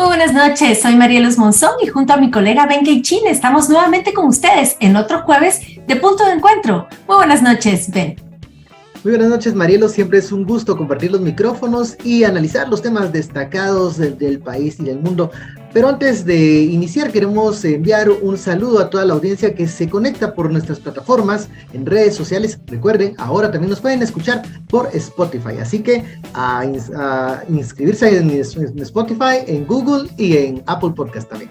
Muy buenas noches, soy Marielos Monzón y junto a mi colega Ben Chin estamos nuevamente con ustedes en otro jueves de Punto de Encuentro. Muy buenas noches, Ben. Muy buenas noches, Marielos. Siempre es un gusto compartir los micrófonos y analizar los temas destacados del país y del mundo. Pero antes de iniciar, queremos enviar un saludo a toda la audiencia que se conecta por nuestras plataformas en redes sociales. Recuerden, ahora también nos pueden escuchar por Spotify. Así que a inscribirse en Spotify, en Google y en Apple Podcast también.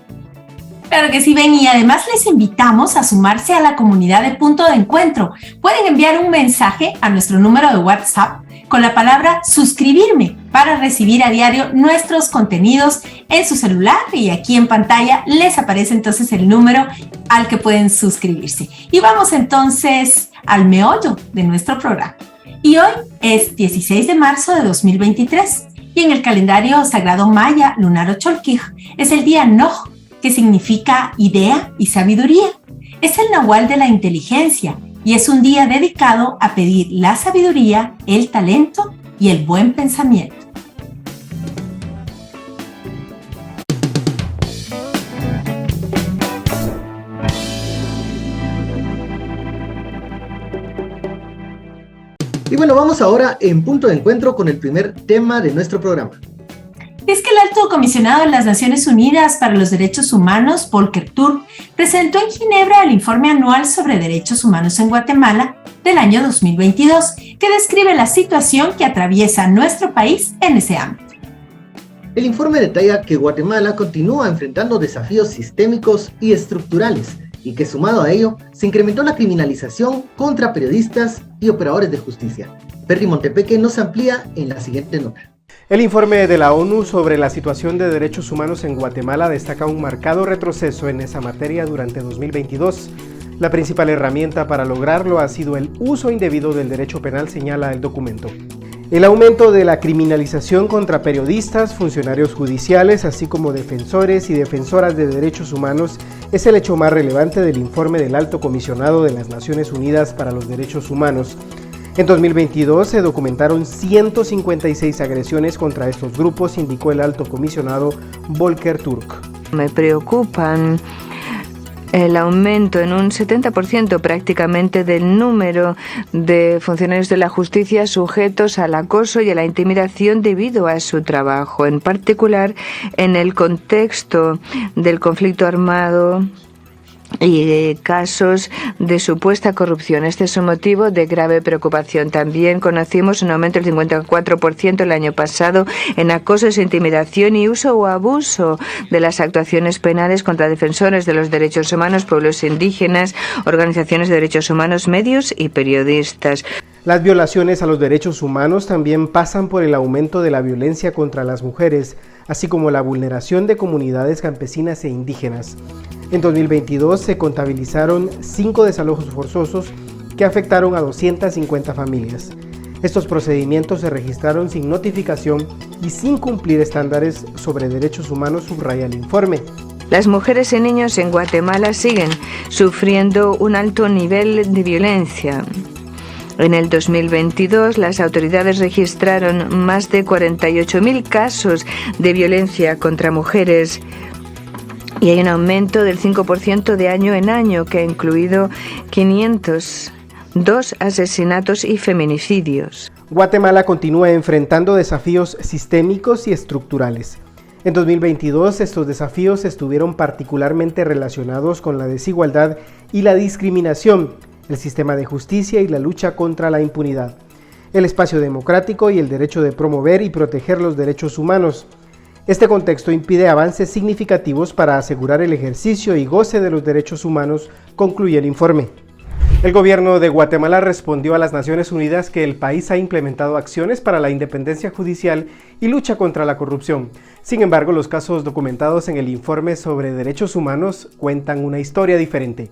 Claro que sí, Ben, y además les invitamos a sumarse a la comunidad de Punto de Encuentro. Pueden enviar un mensaje a nuestro número de WhatsApp con la palabra suscribirme para recibir a diario nuestros contenidos en su celular, y aquí en pantalla les aparece entonces el número al que pueden suscribirse. Y vamos entonces al meollo de nuestro programa. Y hoy es 16 de marzo de 2023 y en el calendario sagrado maya lunar Ocholquij es el día Noj, que significa idea y sabiduría. Es el nahual de la inteligencia y es un día dedicado a pedir la sabiduría, el talento y el buen pensamiento. Y bueno, vamos ahora en Punto de Encuentro con el primer tema de nuestro programa. Es que el Alto Comisionado de las Naciones Unidas para los Derechos Humanos, Volker Turk, presentó en Ginebra el informe anual sobre derechos humanos en Guatemala del año 2022, que describe la situación que atraviesa nuestro país en ese ámbito. El informe detalla que Guatemala continúa enfrentando desafíos sistémicos y estructurales y que, sumado a ello, se incrementó la criminalización contra periodistas y operadores de justicia. Ferdy Montepeque nos amplía en la siguiente nota. El informe de la ONU sobre la situación de derechos humanos en Guatemala destaca un marcado retroceso en esa materia durante 2022. La principal herramienta para lograrlo ha sido el uso indebido del derecho penal, señala el documento. El aumento de la criminalización contra periodistas, funcionarios judiciales, así como defensores y defensoras de derechos humanos es el hecho más relevante del informe del Alto Comisionado de las Naciones Unidas para los Derechos Humanos. En 2022 se documentaron 156 agresiones contra estos grupos, indicó el Alto Comisionado Volker Turk. Me preocupan el aumento en un 70% prácticamente del número de funcionarios de la justicia sujetos al acoso y a la intimidación debido a su trabajo, en particular en el contexto del conflicto armado y casos de supuesta corrupción. Este es un motivo de grave preocupación. También conocimos un aumento del 54% el año pasado en acosos, intimidación y uso o abuso de las actuaciones penales contra defensores de los derechos humanos, pueblos indígenas, organizaciones de derechos humanos, medios y periodistas. Las violaciones a los derechos humanos también pasan por el aumento de la violencia contra las mujeres, así como la vulneración de comunidades campesinas e indígenas. En 2022 se contabilizaron 5 desalojos forzosos que afectaron a 250 familias. Estos procedimientos se registraron sin notificación y sin cumplir estándares sobre derechos humanos, subraya el informe. Las mujeres y niños en Guatemala siguen sufriendo un alto nivel de violencia. En el 2022, las autoridades registraron más de 48.000 casos de violencia contra mujeres y hay un aumento del 5% de año en año, que ha incluido 502 asesinatos y feminicidios. Guatemala continúa enfrentando desafíos sistémicos y estructurales. En 2022, estos desafíos estuvieron particularmente relacionados con la desigualdad y la discriminación, el sistema de justicia y la lucha contra la impunidad, el espacio democrático y el derecho de promover y proteger los derechos humanos. Este contexto impide avances significativos para asegurar el ejercicio y goce de los derechos humanos, concluye el informe. El gobierno de Guatemala respondió a las Naciones Unidas que el país ha implementado acciones para la independencia judicial y lucha contra la corrupción. Sin embargo, los casos documentados en el informe sobre derechos humanos cuentan una historia diferente.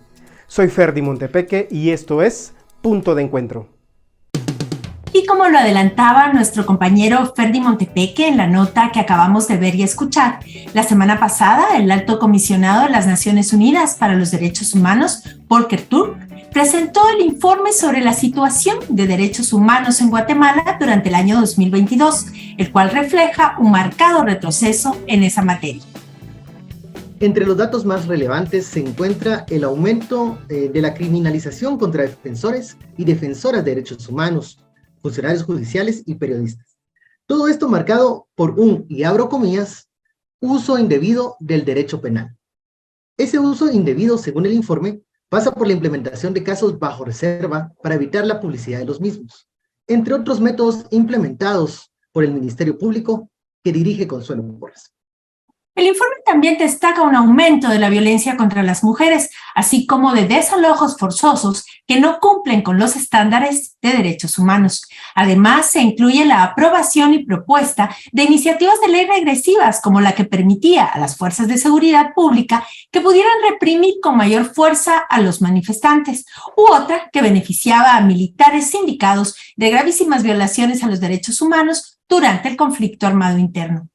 Soy Ferdy Montepeque y esto es Punto de Encuentro. Y como lo adelantaba nuestro compañero Ferdy Montepeque en la nota que acabamos de ver y escuchar, la semana pasada el Alto Comisionado de las Naciones Unidas para los Derechos Humanos, Volker Turk, presentó el informe sobre la situación de derechos humanos en Guatemala durante el año 2022, el cual refleja un marcado retroceso en esa materia. Entre los datos más relevantes se encuentra el aumento de la criminalización contra defensores y defensoras de derechos humanos, funcionarios judiciales y periodistas. Todo esto marcado por un, y abro comillas, uso indebido del derecho penal. Ese uso indebido, según el informe, pasa por la implementación de casos bajo reserva para evitar la publicidad de los mismos, entre otros métodos implementados por el Ministerio Público que dirige Consuelo Porras. El informe también destaca un aumento de la violencia contra las mujeres, así como de desalojos forzosos que no cumplen con los estándares de derechos humanos. Además, se incluye la aprobación y propuesta de iniciativas de ley regresivas, como la que permitía a las fuerzas de seguridad pública que pudieran reprimir con mayor fuerza a los manifestantes, u otra que beneficiaba a militares sindicados de gravísimas violaciones a los derechos humanos durante el conflicto armado interno.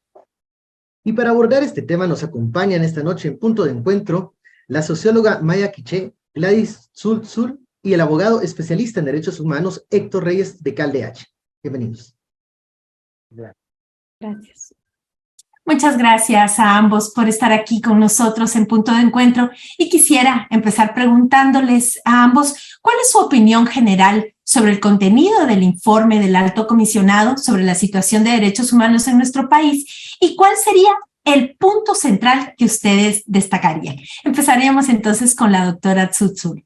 Y para abordar este tema nos acompañan esta noche en Punto de Encuentro la socióloga Maya Quiché, Gladys Sulzul y el abogado especialista en derechos humanos Héctor Reyes de CalDH. Bienvenidos. Gracias. Muchas gracias a ambos por estar aquí con nosotros en Punto de Encuentro y quisiera empezar preguntándoles a ambos cuál es su opinión general sobre el contenido del informe del Alto Comisionado sobre la situación de derechos humanos en nuestro país y cuál sería el punto central que ustedes destacarían. Empezaríamos entonces con la doctora Sulzul.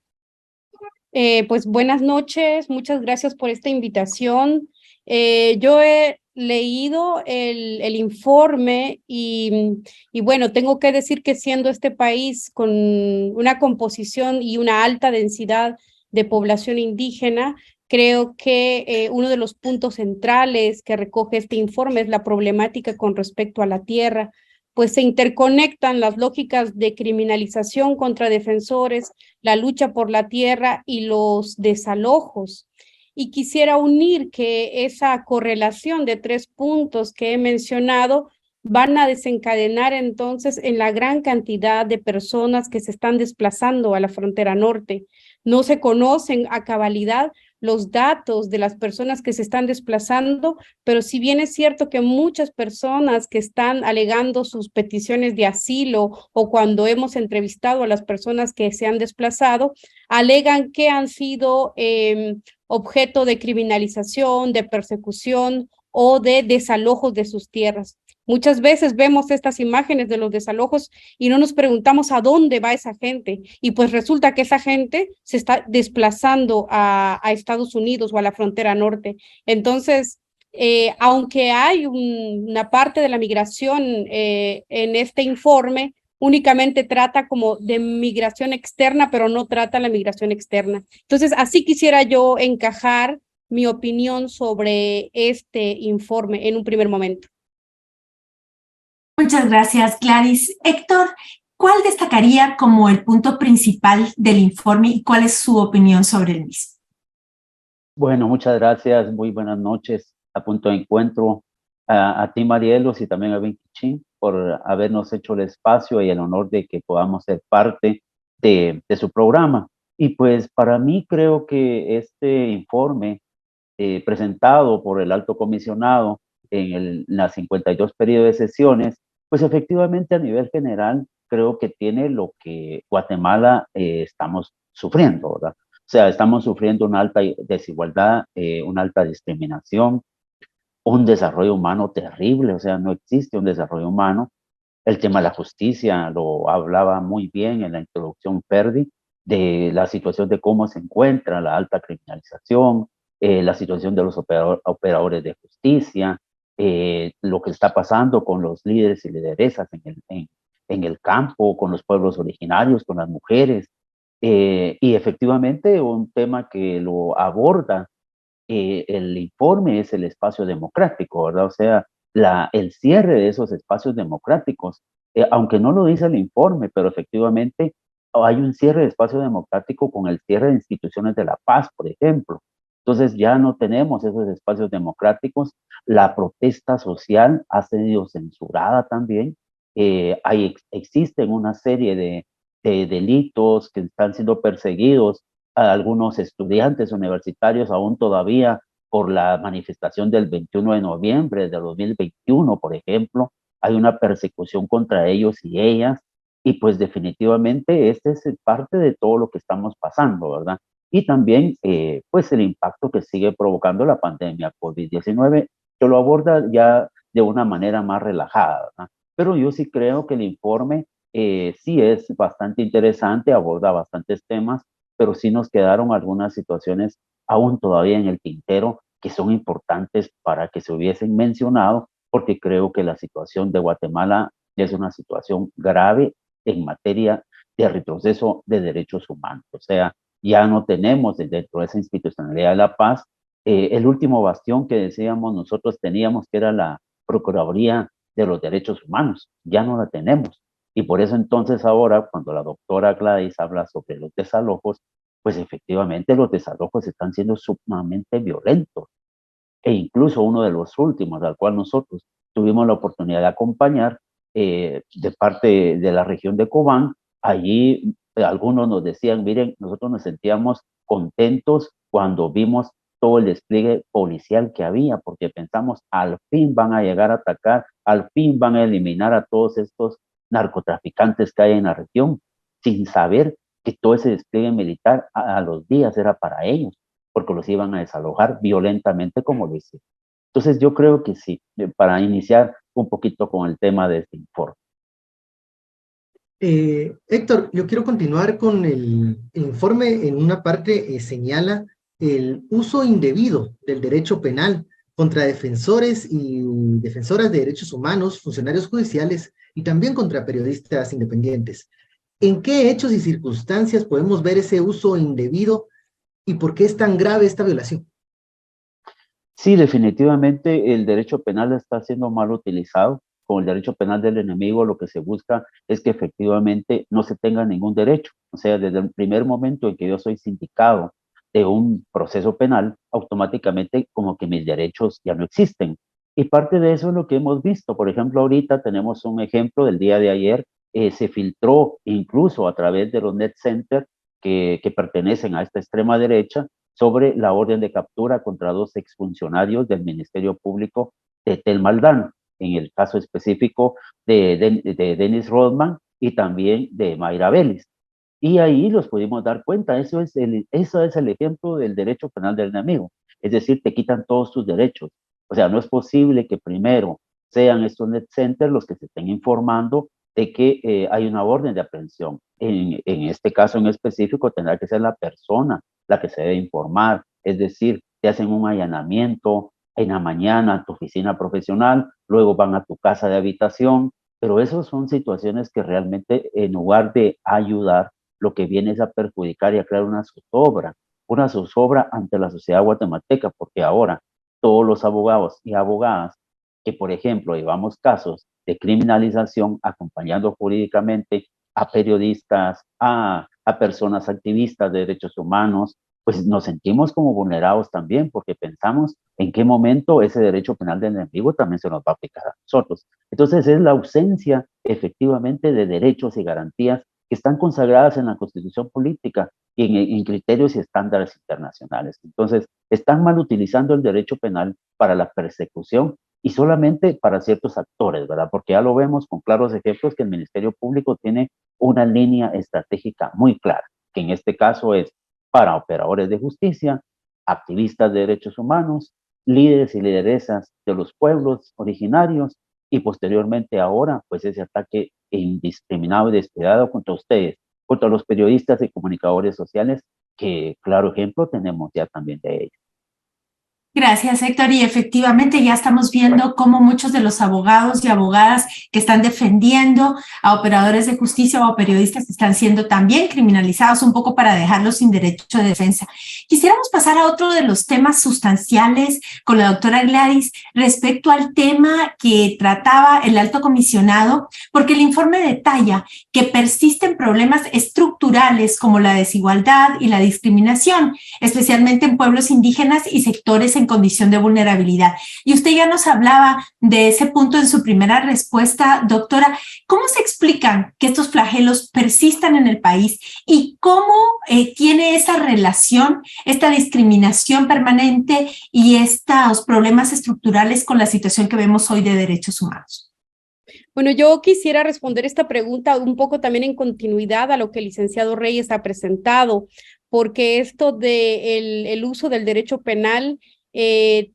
Pues buenas noches, muchas gracias por esta invitación. Yo he leído el informe y bueno, tengo que decir que siendo este país con una composición y una alta densidad de población indígena, creo que uno de los puntos centrales que recoge este informe es la problemática con respecto a la tierra, pues se interconectan las lógicas de criminalización contra defensores, la lucha por la tierra y los desalojos. Y quisiera unir que esa correlación de 3 puntos que he mencionado van a desencadenar entonces en la gran cantidad de personas que se están desplazando a la frontera norte. No se conocen a cabalidad los datos de las personas que se están desplazando, pero si bien es cierto que muchas personas que están alegando sus peticiones de asilo o cuando hemos entrevistado a las personas que se han desplazado, alegan que han sido objeto de criminalización, de persecución o de desalojos de sus tierras. Muchas veces vemos estas imágenes de los desalojos y no nos preguntamos a dónde va esa gente. Y pues resulta que esa gente se está desplazando a Estados Unidos o a la frontera norte. Entonces, aunque hay una parte de la migración en este informe, únicamente trata como de migración externa, pero no trata la migración externa. Entonces, así quisiera yo encajar mi opinión sobre este informe en un primer momento. Muchas gracias, Gladys. Héctor, ¿cuál destacaría como el punto principal del informe y cuál es su opinión sobre el mismo? Bueno, muchas gracias. Muy buenas noches a Punto de Encuentro. A ti, Marielos, y también a Vinquichín por habernos hecho el espacio y el honor de que podamos ser parte de su programa. Y pues para mí creo que este informe presentado por el Alto Comisionado en las 52 periodos de sesiones, pues efectivamente a nivel general creo que tiene lo que Guatemala estamos sufriendo, ¿verdad? O sea, estamos sufriendo una alta desigualdad, una alta discriminación, un desarrollo humano terrible, o sea, no existe un desarrollo humano. El tema de la justicia lo hablaba muy bien en la introducción Ferdi, de la situación de cómo se encuentra la alta criminalización, la situación de los operadores de justicia, lo que está pasando con los líderes y lideresas en el campo, con los pueblos originarios, con las mujeres. Y efectivamente un tema que lo aborda el informe es el espacio democrático, ¿verdad? O sea, el cierre de esos espacios democráticos, aunque no lo dice el informe, pero efectivamente hay un cierre de espacio democrático con el cierre de instituciones de la paz, por ejemplo. Entonces ya no tenemos esos espacios democráticos. La protesta social ha sido censurada también. Existen una serie de delitos que están siendo perseguidos a algunos estudiantes universitarios aún todavía por la manifestación del 21 de noviembre de 2021, por ejemplo. Hay una persecución contra ellos y ellas, y pues definitivamente este es parte de todo lo que estamos pasando, ¿verdad? Y también pues el impacto que sigue provocando la pandemia COVID-19, que lo aborda ya de una manera más relajada, ¿verdad? Pero yo sí creo que el informe sí es bastante interesante, aborda bastantes temas, pero sí nos quedaron algunas situaciones aún todavía en el tintero que son importantes para que se hubiesen mencionado, porque creo que la situación de Guatemala es una situación grave en materia de retroceso de derechos humanos. O sea, ya no tenemos dentro de esa institucionalidad de la paz el último bastión que decíamos nosotros teníamos, que era la Procuraduría de los Derechos Humanos. Ya no la tenemos. Y por eso entonces ahora, cuando la doctora Gladys habla sobre los desalojos, pues efectivamente los desalojos están siendo sumamente violentos. E incluso uno de los últimos, al cual nosotros tuvimos la oportunidad de acompañar, de parte de la región de Cobán, allí algunos nos decían, miren, nosotros nos sentíamos contentos cuando vimos todo el despliegue policial que había, porque pensamos, al fin van a llegar a atacar, al fin van a eliminar a todos estos narcotraficantes que hay en la región, sin saber que todo ese despliegue militar a los días era para ellos, porque los iban a desalojar violentamente, como lo hicieron. Entonces yo creo que sí, para iniciar un poquito con el tema de este informe. Héctor, yo quiero continuar con el informe. En una parte señala el uso indebido del derecho penal contra defensores y defensoras de derechos humanos, funcionarios judiciales y también contra periodistas independientes. ¿En qué hechos y circunstancias podemos ver ese uso indebido y por qué es tan grave esta violación? Sí, definitivamente el derecho penal está siendo mal utilizado. Con el derecho penal del enemigo lo que se busca es que efectivamente no se tenga ningún derecho. O sea, desde el primer momento en que yo soy sindicado de un proceso penal, automáticamente como que mis derechos ya no existen. Y parte de eso es lo que hemos visto. Por ejemplo, ahorita tenemos un ejemplo del día de ayer, se filtró incluso a través de los net centers que pertenecen a esta extrema derecha, sobre la orden de captura contra 2 exfuncionarios del Ministerio Público de Tel Maldán, en el caso específico de Dennis Rodman y también de Mayra Vélez. Y ahí los pudimos dar cuenta, eso es el ejemplo del derecho penal del enemigo, es decir, te quitan todos tus derechos. O sea, no es posible que primero sean estos net centers los que se estén informando de que hay una orden de aprehensión. En este caso en específico tendrá que ser la persona la que se debe informar, es decir, te hacen un allanamiento en la mañana a tu oficina profesional, luego van a tu casa de habitación, pero esas son situaciones que realmente en lugar de ayudar, lo que viene es a perjudicar y a crear una zozobra ante la sociedad guatemalteca, porque ahora todos los abogados y abogadas que, por ejemplo, llevamos casos de criminalización acompañando jurídicamente a periodistas, a personas activistas de derechos humanos, pues nos sentimos como vulnerados también, porque pensamos en qué momento ese derecho penal del enemigo también se nos va a aplicar a nosotros. Entonces es la ausencia efectivamente de derechos y garantías que están consagradas en la Constitución política y en criterios y estándares internacionales. Entonces están mal utilizando el derecho penal para la persecución y solamente para ciertos actores, ¿verdad? Porque ya lo vemos con claros ejemplos que el Ministerio Público tiene una línea estratégica muy clara, que en este caso es para operadores de justicia, activistas de derechos humanos, líderes y lideresas de los pueblos originarios y posteriormente ahora, pues ese ataque indiscriminado y despiadado contra ustedes, contra los periodistas y comunicadores sociales, que claro ejemplo tenemos ya también de ellos. Gracias, Héctor. Y efectivamente ya estamos viendo cómo muchos de los abogados y abogadas que están defendiendo a operadores de justicia o a periodistas están siendo también criminalizados, un poco para dejarlos sin derecho de defensa. Quisiéramos pasar a otro de los temas sustanciales con la doctora Gladys respecto al tema que trataba el alto comisionado, porque el informe detalla que persisten problemas estructurales como la desigualdad y la discriminación, especialmente en pueblos indígenas y sectores en condición de vulnerabilidad. Y usted ya nos hablaba de ese punto en su primera respuesta, doctora. ¿Cómo se explican que estos flagelos persistan en el país y cómo tiene esa relación, esta discriminación permanente y estos problemas estructurales con la situación que vemos hoy de derechos humanos? Bueno, yo quisiera responder esta pregunta un poco también en continuidad a lo que el licenciado Reyes ha presentado, porque esto de el uso del derecho penal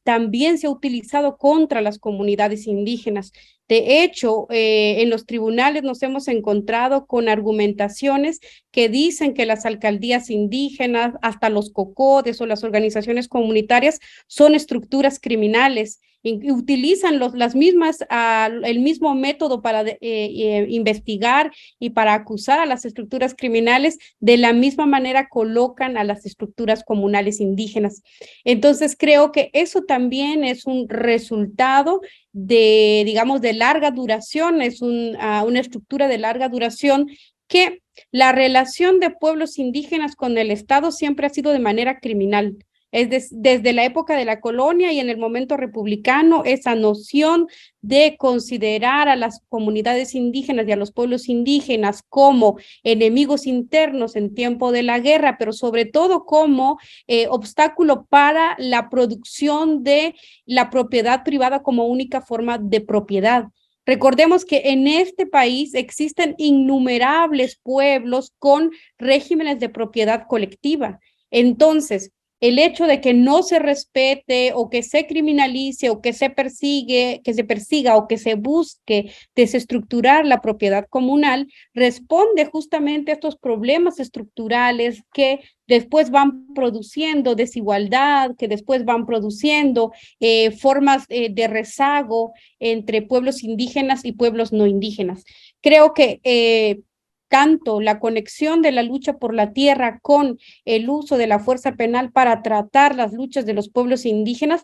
también se ha utilizado contra las comunidades indígenas. De hecho, en los tribunales nos hemos encontrado con argumentaciones que dicen que las alcaldías indígenas, hasta los COCODES o las organizaciones comunitarias son estructuras criminales y utilizan el mismo método para investigar y para acusar a las estructuras criminales. De la misma manera colocan a las estructuras comunales indígenas. Entonces creo que eso también es un resultado de, digamos, de larga duración, es una estructura de larga duración, que la relación de pueblos indígenas con el Estado siempre ha sido de manera criminal. Desde la época de la colonia y en el momento republicano, esa noción de considerar a las comunidades indígenas y a los pueblos indígenas como enemigos internos en tiempo de la guerra, pero sobre todo como obstáculo para la producción de la propiedad privada como única forma de propiedad. Recordemos que en este país existen innumerables pueblos con regímenes de propiedad colectiva. Entonces, el hecho de que no se respete o que se criminalice o que se persiga o que se busque desestructurar la propiedad comunal responde justamente a estos problemas estructurales que después van produciendo desigualdad, que después van produciendo formas de rezago entre pueblos indígenas y pueblos no indígenas. Creo que tanto la conexión de la lucha por la tierra con el uso de la fuerza penal para tratar las luchas de los pueblos indígenas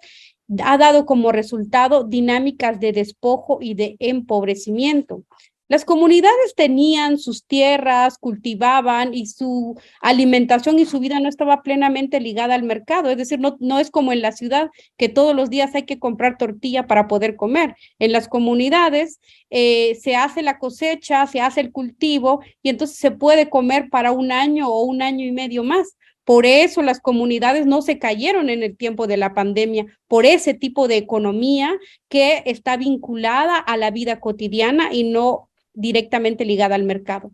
ha dado como resultado dinámicas de despojo y de empobrecimiento. Las comunidades tenían sus tierras, cultivaban y su alimentación y su vida no estaba plenamente ligada al mercado. Es decir, no es como en la ciudad que todos los días hay que comprar tortilla para poder comer. En las comunidades se hace la cosecha, se hace el cultivo y entonces se puede comer para un año o un año y medio más. Por eso las comunidades no se cayeron en el tiempo de la pandemia, por ese tipo de economía que está vinculada a la vida cotidiana y no directamente ligada al mercado.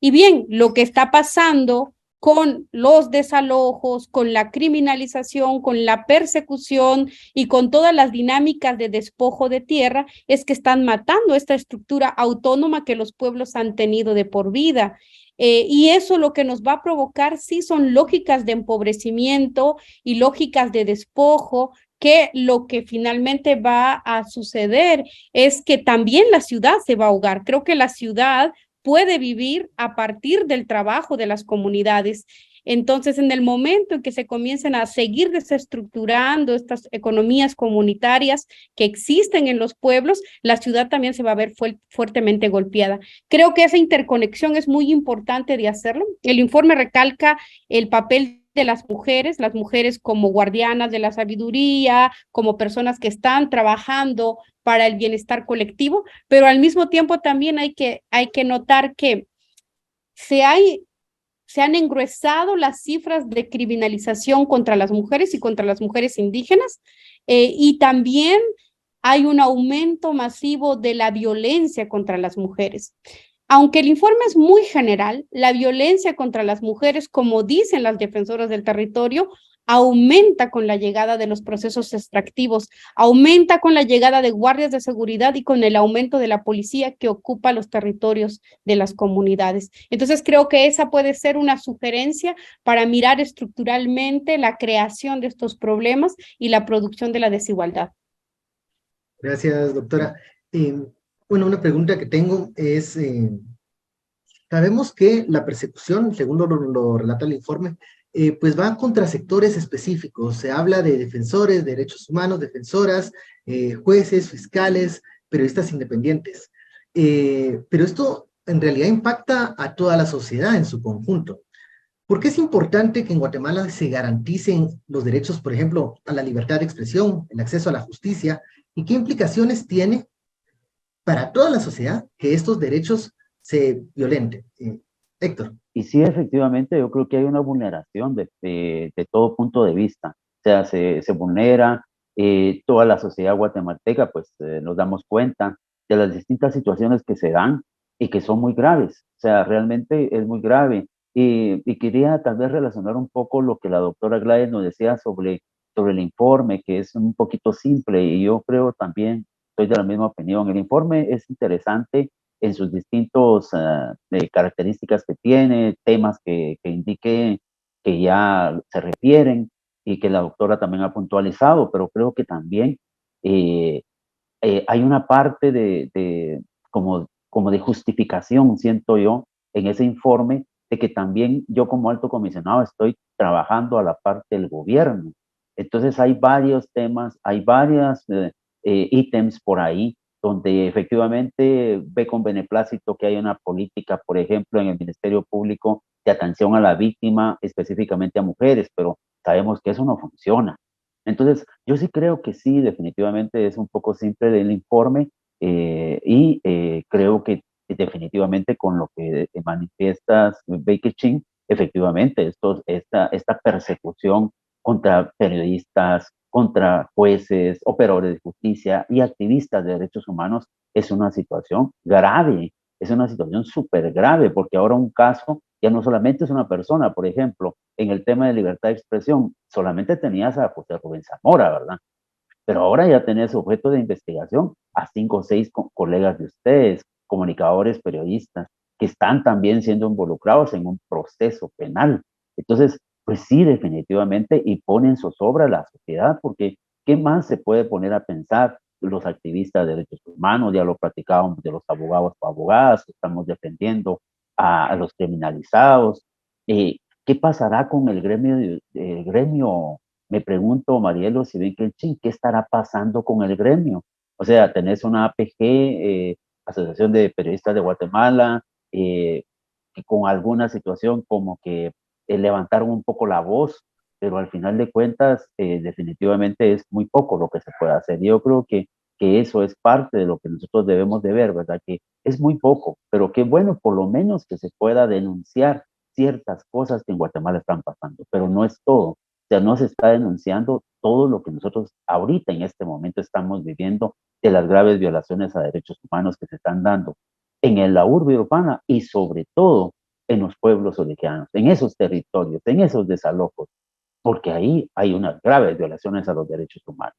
Y bien, lo que está pasando con los desalojos, con la criminalización, con la persecución y con todas las dinámicas de despojo de tierra, es que están matando esta estructura autónoma que los pueblos han tenido de por vida. Y eso lo que nos va a provocar sí son lógicas de empobrecimiento y lógicas de despojo, que lo que finalmente va a suceder es que también la ciudad se va a ahogar. Creo que la ciudad puede vivir a partir del trabajo de las comunidades. Entonces, en el momento en que se comiencen a seguir desestructurando estas economías comunitarias que existen en los pueblos, la ciudad también se va a ver fuertemente golpeada. Creo que esa interconexión es muy importante de hacerlo. El informe recalca el papel de las mujeres como guardianas de la sabiduría, como personas que están trabajando para el bienestar colectivo, pero al mismo tiempo también hay que notar que se han engruesado las cifras de criminalización contra las mujeres y contra las mujeres indígenas, y también hay un aumento masivo de la violencia contra las mujeres. Aunque el informe es muy general, la violencia contra las mujeres, como dicen las defensoras del territorio, aumenta con la llegada de los procesos extractivos, aumenta con la llegada de guardias de seguridad y con el aumento de la policía que ocupa los territorios de las comunidades. Entonces creo que esa puede ser una sugerencia para mirar estructuralmente la creación de estos problemas y la producción de la desigualdad. Gracias, doctora. Bueno, una pregunta que tengo es, sabemos que la persecución, según lo relata el informe, pues va contra sectores específicos. Se habla de defensores de derechos humanos, defensoras, jueces, fiscales, periodistas independientes. pero esto en realidad impacta a toda la sociedad en su conjunto. ¿Por qué es importante que en Guatemala se garanticen los derechos, por ejemplo, a la libertad de expresión, el acceso a la justicia, y qué implicaciones tiene para toda la sociedad que estos derechos se violenten? Héctor. Y sí, efectivamente, yo creo que hay una vulneración de todo punto de vista. O sea, se vulnera toda la sociedad guatemalteca, pues nos damos cuenta de las distintas situaciones que se dan y que son muy graves. O sea, realmente es muy grave. Y quería tal vez relacionar un poco lo que la doctora Gladys nos decía sobre el informe, que es un poquito simple, y yo creo también, estoy de la misma opinión. El informe es interesante en sus distintos características que tiene, temas que indique que ya se refieren y que la doctora también ha puntualizado, pero creo que también eh, hay una parte como de justificación, siento yo, en ese informe, de que también yo como alto comisionado estoy trabajando a la parte del gobierno. Entonces hay varios temas, hay varios ítems por ahí donde efectivamente ve con beneplácito que hay una política, por ejemplo, en el Ministerio Público de atención a la víctima, específicamente a mujeres, pero sabemos que eso no funciona. Entonces, yo sí creo que sí, definitivamente es un poco simple el informe y creo que definitivamente con lo que manifiestas, Baker Chin, efectivamente, esta persecución contra periodistas, contra jueces, operadores de justicia y activistas de derechos humanos es una situación grave, es una situación súper grave, porque ahora un caso ya no solamente es una persona, por ejemplo, en el tema de libertad de expresión, solamente tenías a José Rubén Zamora, ¿verdad? Pero ahora ya tenés objeto de investigación a 5 o 6 colegas de ustedes, comunicadores, periodistas, que están también siendo involucrados en un proceso penal. Entonces, pues sí, definitivamente, y ponen zozobra a la sociedad, porque ¿qué más se puede poner a pensar los activistas de derechos humanos? Ya lo platicábamos de los abogados o abogadas que estamos defendiendo a los criminalizados. ¿Qué pasará con el gremio? Me pregunto, Marielo, si ven que ¿qué estará pasando con el gremio? O sea, tenés una APG, Asociación de Periodistas de Guatemala, que con alguna situación como que levantaron un poco la voz, pero al final de cuentas, definitivamente es muy poco lo que se puede hacer. Yo creo que eso es parte de lo que nosotros debemos de ver, ¿verdad? Que es muy poco, pero qué bueno, por lo menos que se pueda denunciar ciertas cosas que en Guatemala están pasando, pero no es todo. O sea, no se está denunciando todo lo que nosotros ahorita en este momento estamos viviendo de las graves violaciones a derechos humanos que se están dando en la urbe urbana y sobre todo en los pueblos originarios, en esos territorios, en esos desalojos, porque ahí hay unas graves violaciones a los derechos humanos.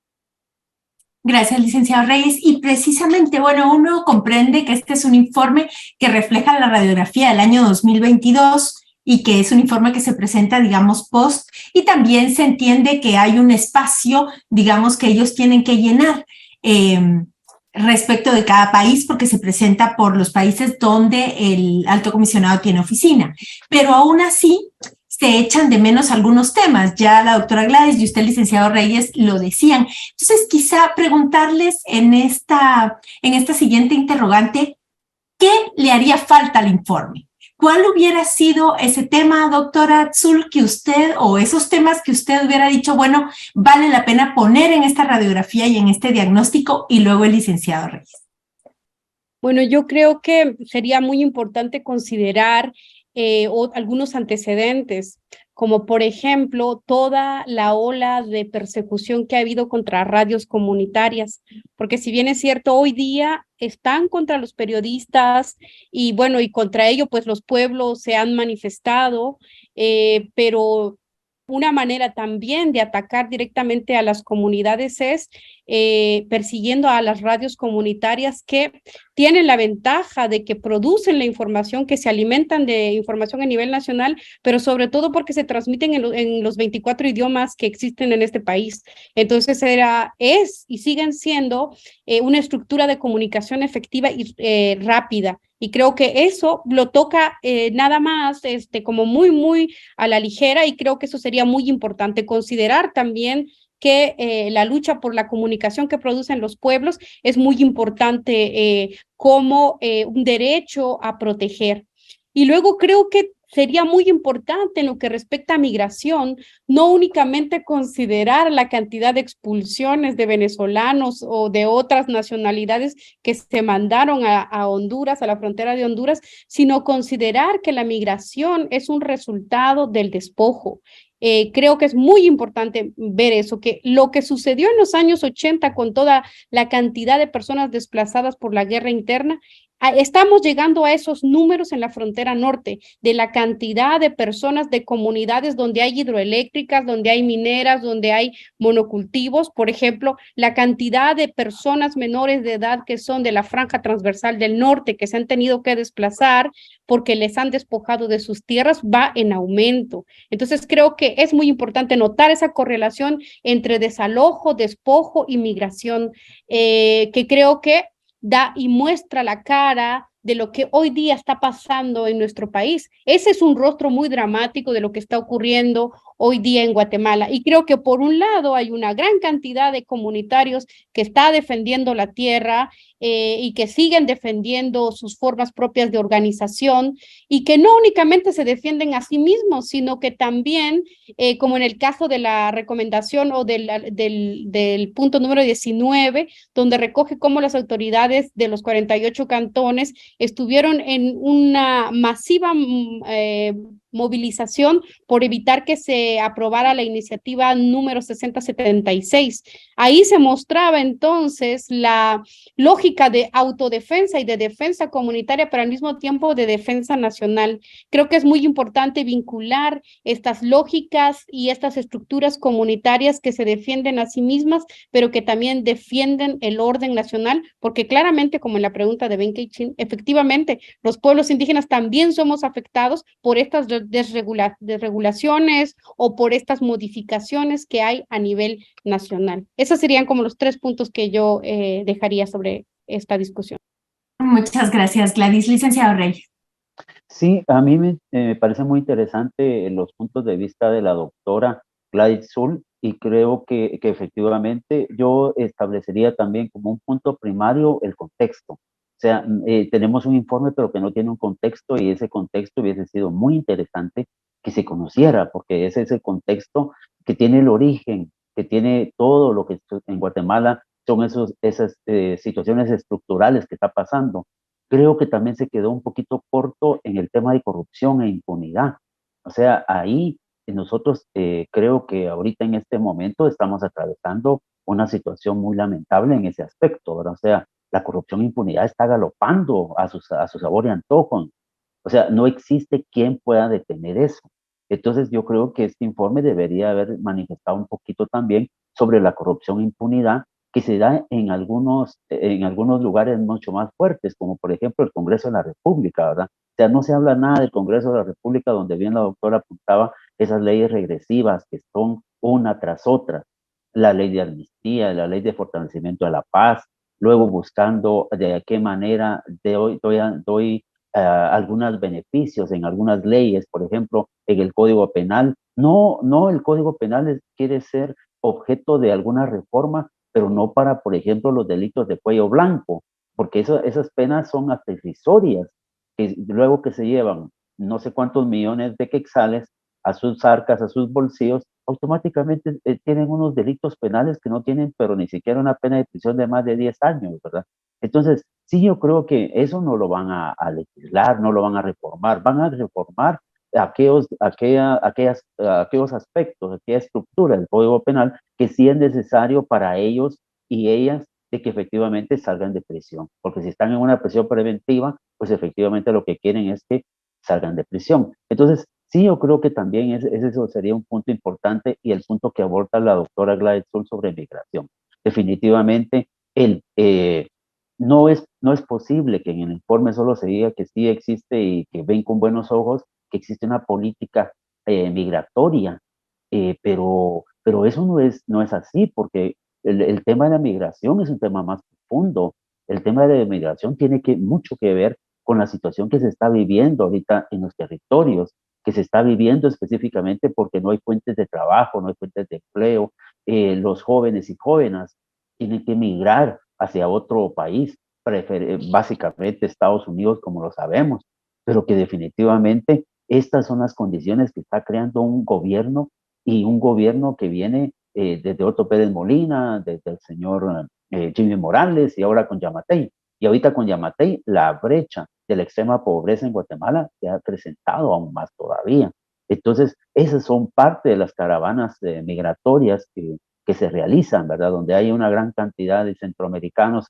Gracias, licenciado Reyes. Y precisamente, bueno, uno comprende que este es un informe que refleja la radiografía del año 2022 y que es un informe que se presenta, digamos, post, y también se entiende que hay un espacio, digamos, que ellos tienen que llenar respecto de cada país, porque se presenta por los países donde el alto comisionado tiene oficina. Pero aún así, se echan de menos algunos temas. Ya la doctora Gladys y usted, licenciado Reyes, lo decían. Entonces, quizá preguntarles en esta siguiente interrogante, ¿qué le haría falta al informe? ¿Cuál hubiera sido ese tema, doctora Atzul, que usted, o esos temas que usted hubiera dicho, bueno, vale la pena poner en esta radiografía y en este diagnóstico, y luego el licenciado Reyes? Bueno, yo creo que sería muy importante considerar algunos antecedentes, como por ejemplo toda la ola de persecución que ha habido contra radios comunitarias, porque si bien es cierto, hoy día están contra los periodistas y bueno, y contra ello pues los pueblos se han manifestado, pero una manera también de atacar directamente a las comunidades es persiguiendo a las radios comunitarias que tienen la ventaja de que producen la información, que se alimentan de información a nivel nacional, pero sobre todo porque se transmiten en los 24 idiomas que existen en este país. Entonces es y siguen siendo una estructura de comunicación efectiva y rápida. Y creo que eso lo toca nada más como muy, muy a la ligera, y creo que eso sería muy importante considerar también que la lucha por la comunicación que producen los pueblos es muy importante como un derecho a proteger. Y luego creo que sería muy importante en lo que respecta a migración, no únicamente considerar la cantidad de expulsiones de venezolanos o de otras nacionalidades que se mandaron a Honduras, a la frontera de Honduras, sino considerar que la migración es un resultado del despojo. Creo que es muy importante ver eso, que lo que sucedió en los años 80 con toda la cantidad de personas desplazadas por la guerra interna, estamos llegando a esos números en la frontera norte, de la cantidad de personas de comunidades donde hay hidroeléctricas, donde hay mineras, donde hay monocultivos, por ejemplo, la cantidad de personas menores de edad que son de la franja transversal del norte, que se han tenido que desplazar porque les han despojado de sus tierras, va en aumento. Entonces creo que es muy importante notar esa correlación entre desalojo, despojo y migración, que creo que da y muestra la cara de lo que hoy día está pasando en nuestro país. Ese es un rostro muy dramático de lo que está ocurriendo hoy día en Guatemala. Y creo que por un lado hay una gran cantidad de comunitarios que está defendiendo la tierra y que siguen defendiendo sus formas propias de organización y que no únicamente se defienden a sí mismos, sino que también, como en el caso de la recomendación o del punto número 19, donde recoge cómo las autoridades de los 48 cantones estuvieron en una masiva movilización por evitar que se aprobara la iniciativa número 6076. Ahí se mostraba entonces la lógica de autodefensa y de defensa comunitaria, pero al mismo tiempo de defensa nacional. Creo que es muy importante vincular estas lógicas y estas estructuras comunitarias que se defienden a sí mismas, pero que también defienden el orden nacional, porque claramente, como en la pregunta de Ben Keichin, efectivamente, los pueblos indígenas también somos afectados por estas desregulaciones o por estas modificaciones que hay a nivel nacional. Esos serían como los 3 puntos que yo dejaría sobre esta discusión. Muchas gracias, Gladys. Licenciado Reyes. Sí, a mí me parece muy interesante los puntos de vista de la doctora Gladys Zull y creo que efectivamente yo establecería también como un punto primario el contexto. O sea, tenemos un informe pero que no tiene un contexto y ese contexto hubiese sido muy interesante que se conociera porque ese es el contexto que tiene el origen, que tiene todo lo que en Guatemala son esas situaciones estructurales que está pasando. Creo que también se quedó un poquito corto en el tema de corrupción e impunidad. O sea, ahí nosotros creo que ahorita en este momento estamos atravesando una situación muy lamentable en ese aspecto, ¿verdad? O sea, la corrupción e impunidad está galopando a su sabor y antojo. O sea, no existe quien pueda detener eso. Entonces yo creo que este informe debería haber manifestado un poquito también sobre la corrupción e impunidad que se da en algunos lugares mucho más fuertes, como por ejemplo el Congreso de la República, ¿verdad? O sea, no se habla nada del Congreso de la República, donde bien la doctora apuntaba esas leyes regresivas que son una tras otra, la ley de amnistía, la ley de fortalecimiento de la paz, luego buscando de qué manera doy algunos beneficios en algunas leyes, por ejemplo, en el Código Penal. No, el Código Penal quiere ser objeto de alguna reforma, pero no para, por ejemplo, los delitos de cuello blanco, porque esas penas son hasta irrisorias, que luego que se llevan no sé cuántos millones de quetzales a sus arcas, a sus bolsillos, automáticamente tienen unos delitos penales que no tienen, pero ni siquiera una pena de prisión de más de 10 años, ¿verdad? Entonces, sí, yo creo que eso no lo van a legislar, no lo van a reformar aquellos aspectos, aquella estructura del Código Penal que sí es necesario para ellos y ellas de que efectivamente salgan de prisión. Porque si están en una prisión preventiva, pues efectivamente lo que quieren es que salgan de prisión. Entonces, sí, yo creo que también eso sería un punto importante y el punto que aborda la doctora Gladys Zull sobre migración. Definitivamente, no es posible que en el informe solo se diga que sí existe y que ven con buenos ojos que existe una política migratoria, pero eso no es así, porque el tema de la migración es un tema más profundo. El tema de la migración tiene mucho que ver con la situación que se está viviendo ahorita en los territorios, que se está viviendo específicamente porque no hay fuentes de trabajo, no hay fuentes de empleo, los jóvenes y jóvenes tienen que emigrar hacia otro país, básicamente Estados Unidos, como lo sabemos, pero que definitivamente estas son las condiciones que está creando un gobierno, y un gobierno que viene desde Otto Pérez Molina, desde el señor Jimmy Morales y ahora con Yamatei. Y ahorita con Yamatei, la brecha de la extrema pobreza en Guatemala se ha acrecentado aún más todavía. Entonces, esas son parte de las caravanas migratorias que se realizan, ¿verdad? Donde hay una gran cantidad de centroamericanos,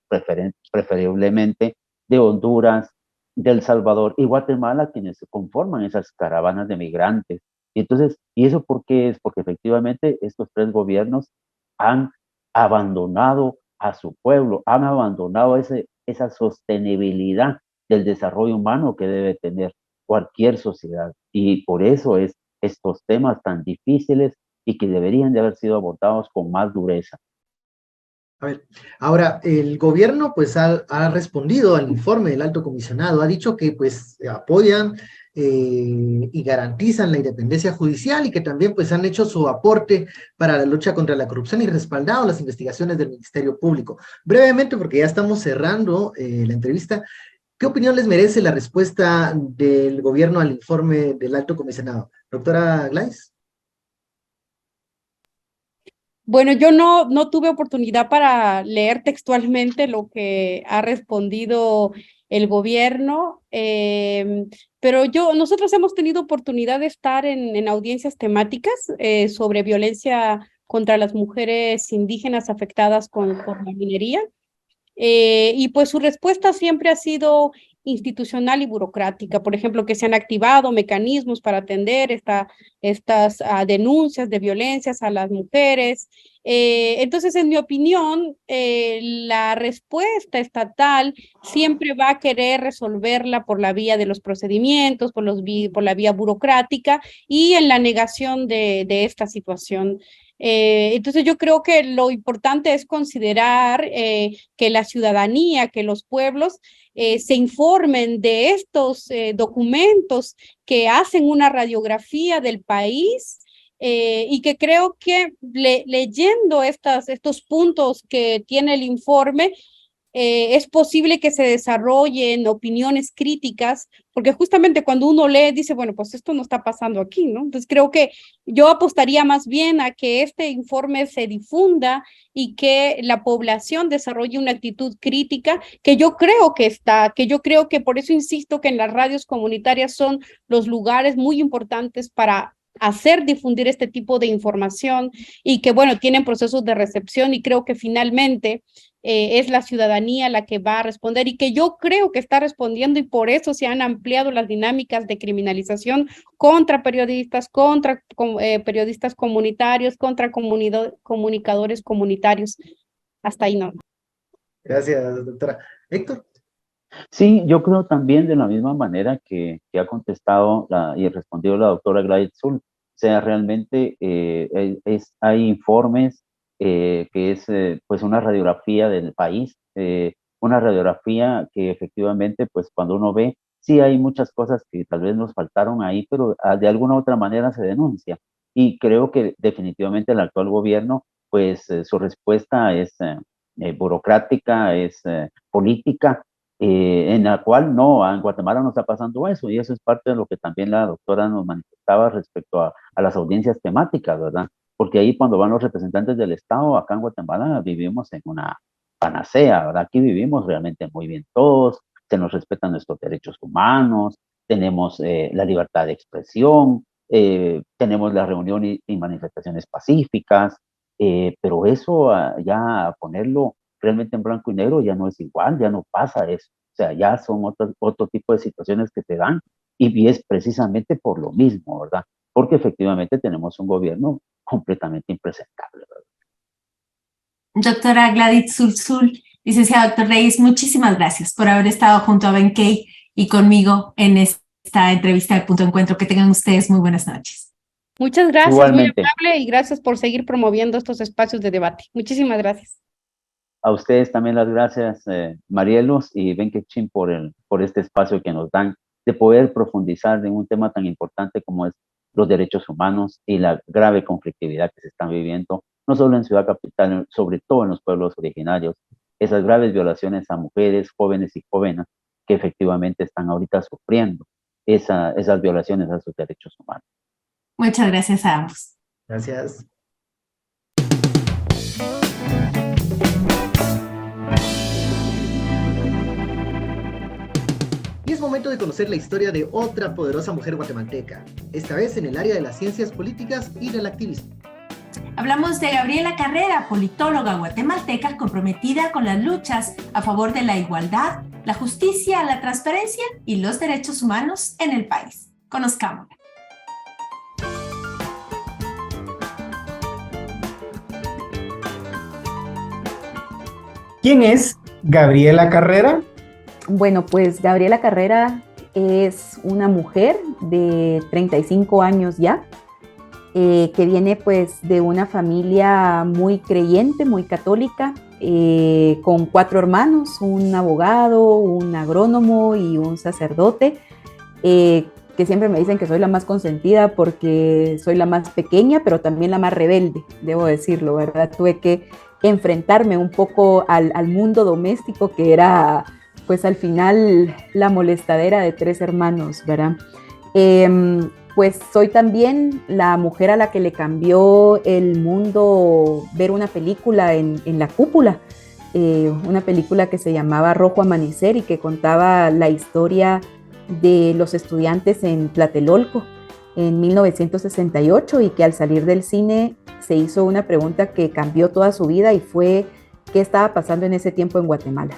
preferiblemente de Honduras, de El Salvador y Guatemala, quienes conforman esas caravanas de migrantes. Y entonces, ¿y eso por qué es? Porque efectivamente estos tres gobiernos han abandonado a su pueblo, han abandonado esa sostenibilidad del desarrollo humano que debe tener cualquier sociedad. Y por eso es estos temas tan difíciles y que deberían de haber sido abordados con más dureza. A ver, ahora el gobierno pues ha respondido al informe del alto comisionado, ha dicho que pues apoyan y garantizan la independencia judicial y que también pues han hecho su aporte para la lucha contra la corrupción y respaldado las investigaciones del Ministerio Público. Brevemente, porque ya estamos cerrando la entrevista, ¿qué opinión les merece la respuesta del gobierno al informe del alto comisionado? Doctora Glais. Bueno, yo no tuve oportunidad para leer textualmente lo que ha respondido el gobierno, pero nosotros hemos tenido oportunidad de estar en audiencias temáticas sobre violencia contra las mujeres indígenas afectadas por la minería. Y pues su respuesta siempre ha sido institucional y burocrática. Por ejemplo, que se han activado mecanismos para atender estas denuncias de violencias a las mujeres. Entonces, en mi opinión, la respuesta estatal siempre va a querer resolverla por la vía de los procedimientos, por la vía burocrática y en la negación de esta situación. Entonces yo creo que lo importante es considerar que la ciudadanía, que los pueblos se informen de estos documentos que hacen una radiografía del país, y que creo que leyendo estos puntos que tiene el informe, es posible que se desarrollen opiniones críticas, porque justamente cuando uno lee dice, bueno, pues esto no está pasando aquí, ¿no? Entonces creo que yo apostaría más bien a que este informe se difunda y que la población desarrolle una actitud crítica, que yo creo que por eso insisto que en las radios comunitarias son los lugares muy importantes para hacer difundir este tipo de información, y que, bueno, tienen procesos de recepción, y creo que finalmente es la ciudadanía la que va a responder, y que yo creo que está respondiendo, y por eso se han ampliado las dinámicas de criminalización contra periodistas, contra periodistas comunitarios, contra comunicadores comunitarios. Hasta ahí no. Gracias, doctora. Héctor. Sí, yo creo también de la misma manera que ha contestado y respondido la doctora Gladys Zul. O sea, realmente hay informes que es pues una radiografía del país, una radiografía que efectivamente pues cuando uno ve, sí hay muchas cosas que tal vez nos faltaron ahí, pero de alguna u otra manera se denuncia. Y creo que definitivamente el actual gobierno pues su respuesta es burocrática, es política, en la cual no, en Guatemala no está pasando eso, y eso es parte de lo que también la doctora nos manifestaba respecto a las audiencias temáticas, ¿verdad? Porque ahí cuando van los representantes del Estado, acá en Guatemala vivimos en una panacea, ¿verdad? Aquí vivimos realmente muy bien todos, se nos respetan nuestros derechos humanos, tenemos la libertad de expresión, tenemos la reunión y manifestaciones pacíficas, pero eso ya ponerlo realmente en blanco y negro ya no es igual, ya no pasa eso. O sea, ya son otro tipo de situaciones que te dan, y es precisamente por lo mismo, ¿verdad? Porque efectivamente tenemos un gobierno completamente impresentable, ¿verdad? Doctora Gladys Zul, licenciado doctor Reyes, muchísimas gracias por haber estado junto a Benkei y conmigo en esta entrevista de Punto de Encuentro. Que tengan ustedes muy buenas noches. Muchas gracias, Igualmente. muy amable, y gracias por seguir promoviendo estos espacios de debate. Muchísimas gracias. A ustedes también las gracias, Marielos y Benkei por este espacio que nos dan de poder profundizar en un tema tan importante como es los derechos humanos y la grave conflictividad que se están viviendo no solo en Ciudad Capital, sobre todo en los pueblos originarios, esas graves violaciones a mujeres, jóvenes y jóvenes que efectivamente están ahorita sufriendo esas violaciones a sus derechos humanos. Muchas gracias a ambos. Gracias. Y es momento de conocer la historia de otra poderosa mujer guatemalteca, esta vez en el área de las ciencias políticas y del activismo. Hablamos de Gabriela Carrera, politóloga guatemalteca comprometida con las luchas a favor de la igualdad, la justicia, la transparencia y los derechos humanos en el país. Conozcámosla. ¿Quién es Gabriela Carrera? Bueno, pues Gabriela Carrera es una mujer de 35 años ya, que viene pues de una familia muy creyente, muy católica, con 4 hermanos, un abogado, un agrónomo y un sacerdote, que siempre me dicen que soy la más consentida porque soy la más pequeña, pero también la más rebelde, debo decirlo, ¿verdad? Tuve que enfrentarme un poco al mundo doméstico, que era pues al final la molestadera de 3 hermanos, ¿verdad? Pues soy también la mujer a la que le cambió el mundo ver una película en La Cúpula, una película que se llamaba Rojo Amanecer y que contaba la historia de los estudiantes en Tlatelolco en 1968, y que al salir del cine se hizo una pregunta que cambió toda su vida, y fue qué estaba pasando en ese tiempo en Guatemala.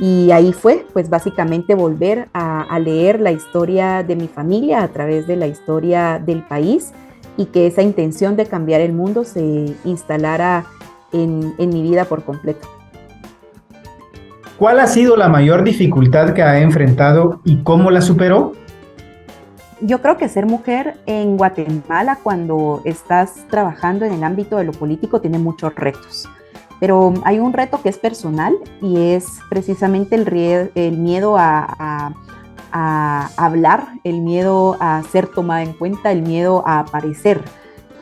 Y ahí fue, pues básicamente volver a leer la historia de mi familia a través de la historia del país, y que esa intención de cambiar el mundo se instalara en mi vida por completo. ¿Cuál ha sido la mayor dificultad que ha enfrentado y cómo la superó? Yo creo que ser mujer en Guatemala, cuando estás trabajando en el ámbito de lo político, tiene muchos retos. Pero hay un reto que es personal, y es precisamente el miedo a hablar, el miedo a ser tomada en cuenta, el miedo a aparecer.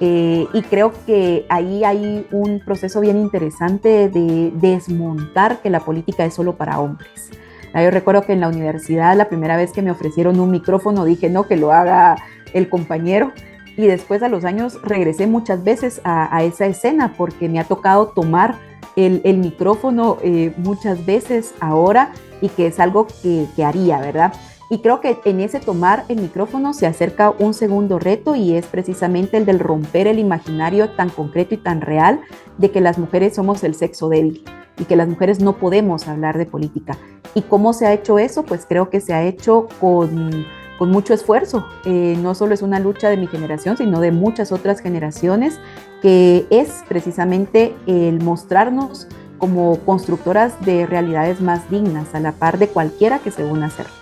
Y creo que ahí hay un proceso bien interesante de desmontar que la política es solo para hombres. Yo recuerdo que en la universidad, la primera vez que me ofrecieron un micrófono, dije no, que lo haga el compañero. Y después, a los años, regresé muchas veces a esa escena, porque me ha tocado tomar el micrófono muchas veces ahora, y que es algo que haría, ¿verdad? Y creo que en ese tomar el micrófono se acerca un segundo reto, y es precisamente el del romper el imaginario tan concreto y tan real de que las mujeres somos el sexo débil y que las mujeres no podemos hablar de política. ¿Y cómo se ha hecho eso? Pues creo que se ha hecho con mucho esfuerzo. No solo es una lucha de mi generación, sino de muchas otras generaciones, que es precisamente el mostrarnos como constructoras de realidades más dignas, a la par de cualquiera que se una a hacerlo.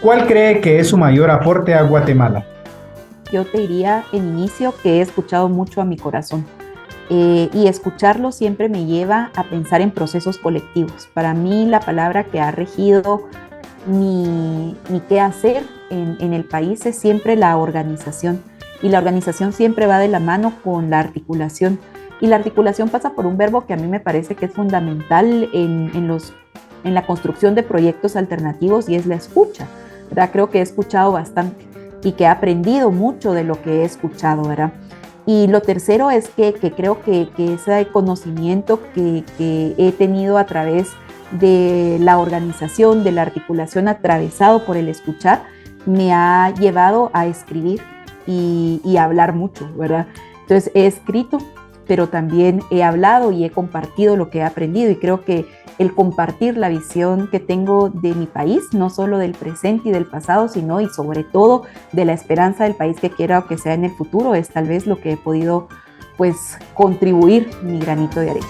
¿Cuál cree que es su mayor aporte a Guatemala? Yo te diría en inicio que he escuchado mucho a mi corazón, y escucharlo siempre me lleva a pensar en procesos colectivos. Para mí, la palabra que ha regido mi qué hacer en el país es siempre la organización, y la organización siempre va de la mano con la articulación, y la articulación pasa por un verbo que a mí me parece que es fundamental en la construcción de proyectos alternativos, y es la escucha, ¿verdad? Creo que he escuchado bastante y que he aprendido mucho de lo que he escuchado, ¿verdad? Y lo tercero es que creo que ese conocimiento que he tenido a través de la organización, de la articulación, atravesado por el escuchar, me ha llevado a escribir y a hablar mucho, ¿verdad? Entonces he escrito, pero también he hablado y he compartido lo que he aprendido, y creo que el compartir la visión que tengo de mi país, no solo del presente y del pasado, sino y sobre todo de la esperanza del país que quiero que sea en el futuro, es tal vez lo que he podido pues contribuir mi granito de arena.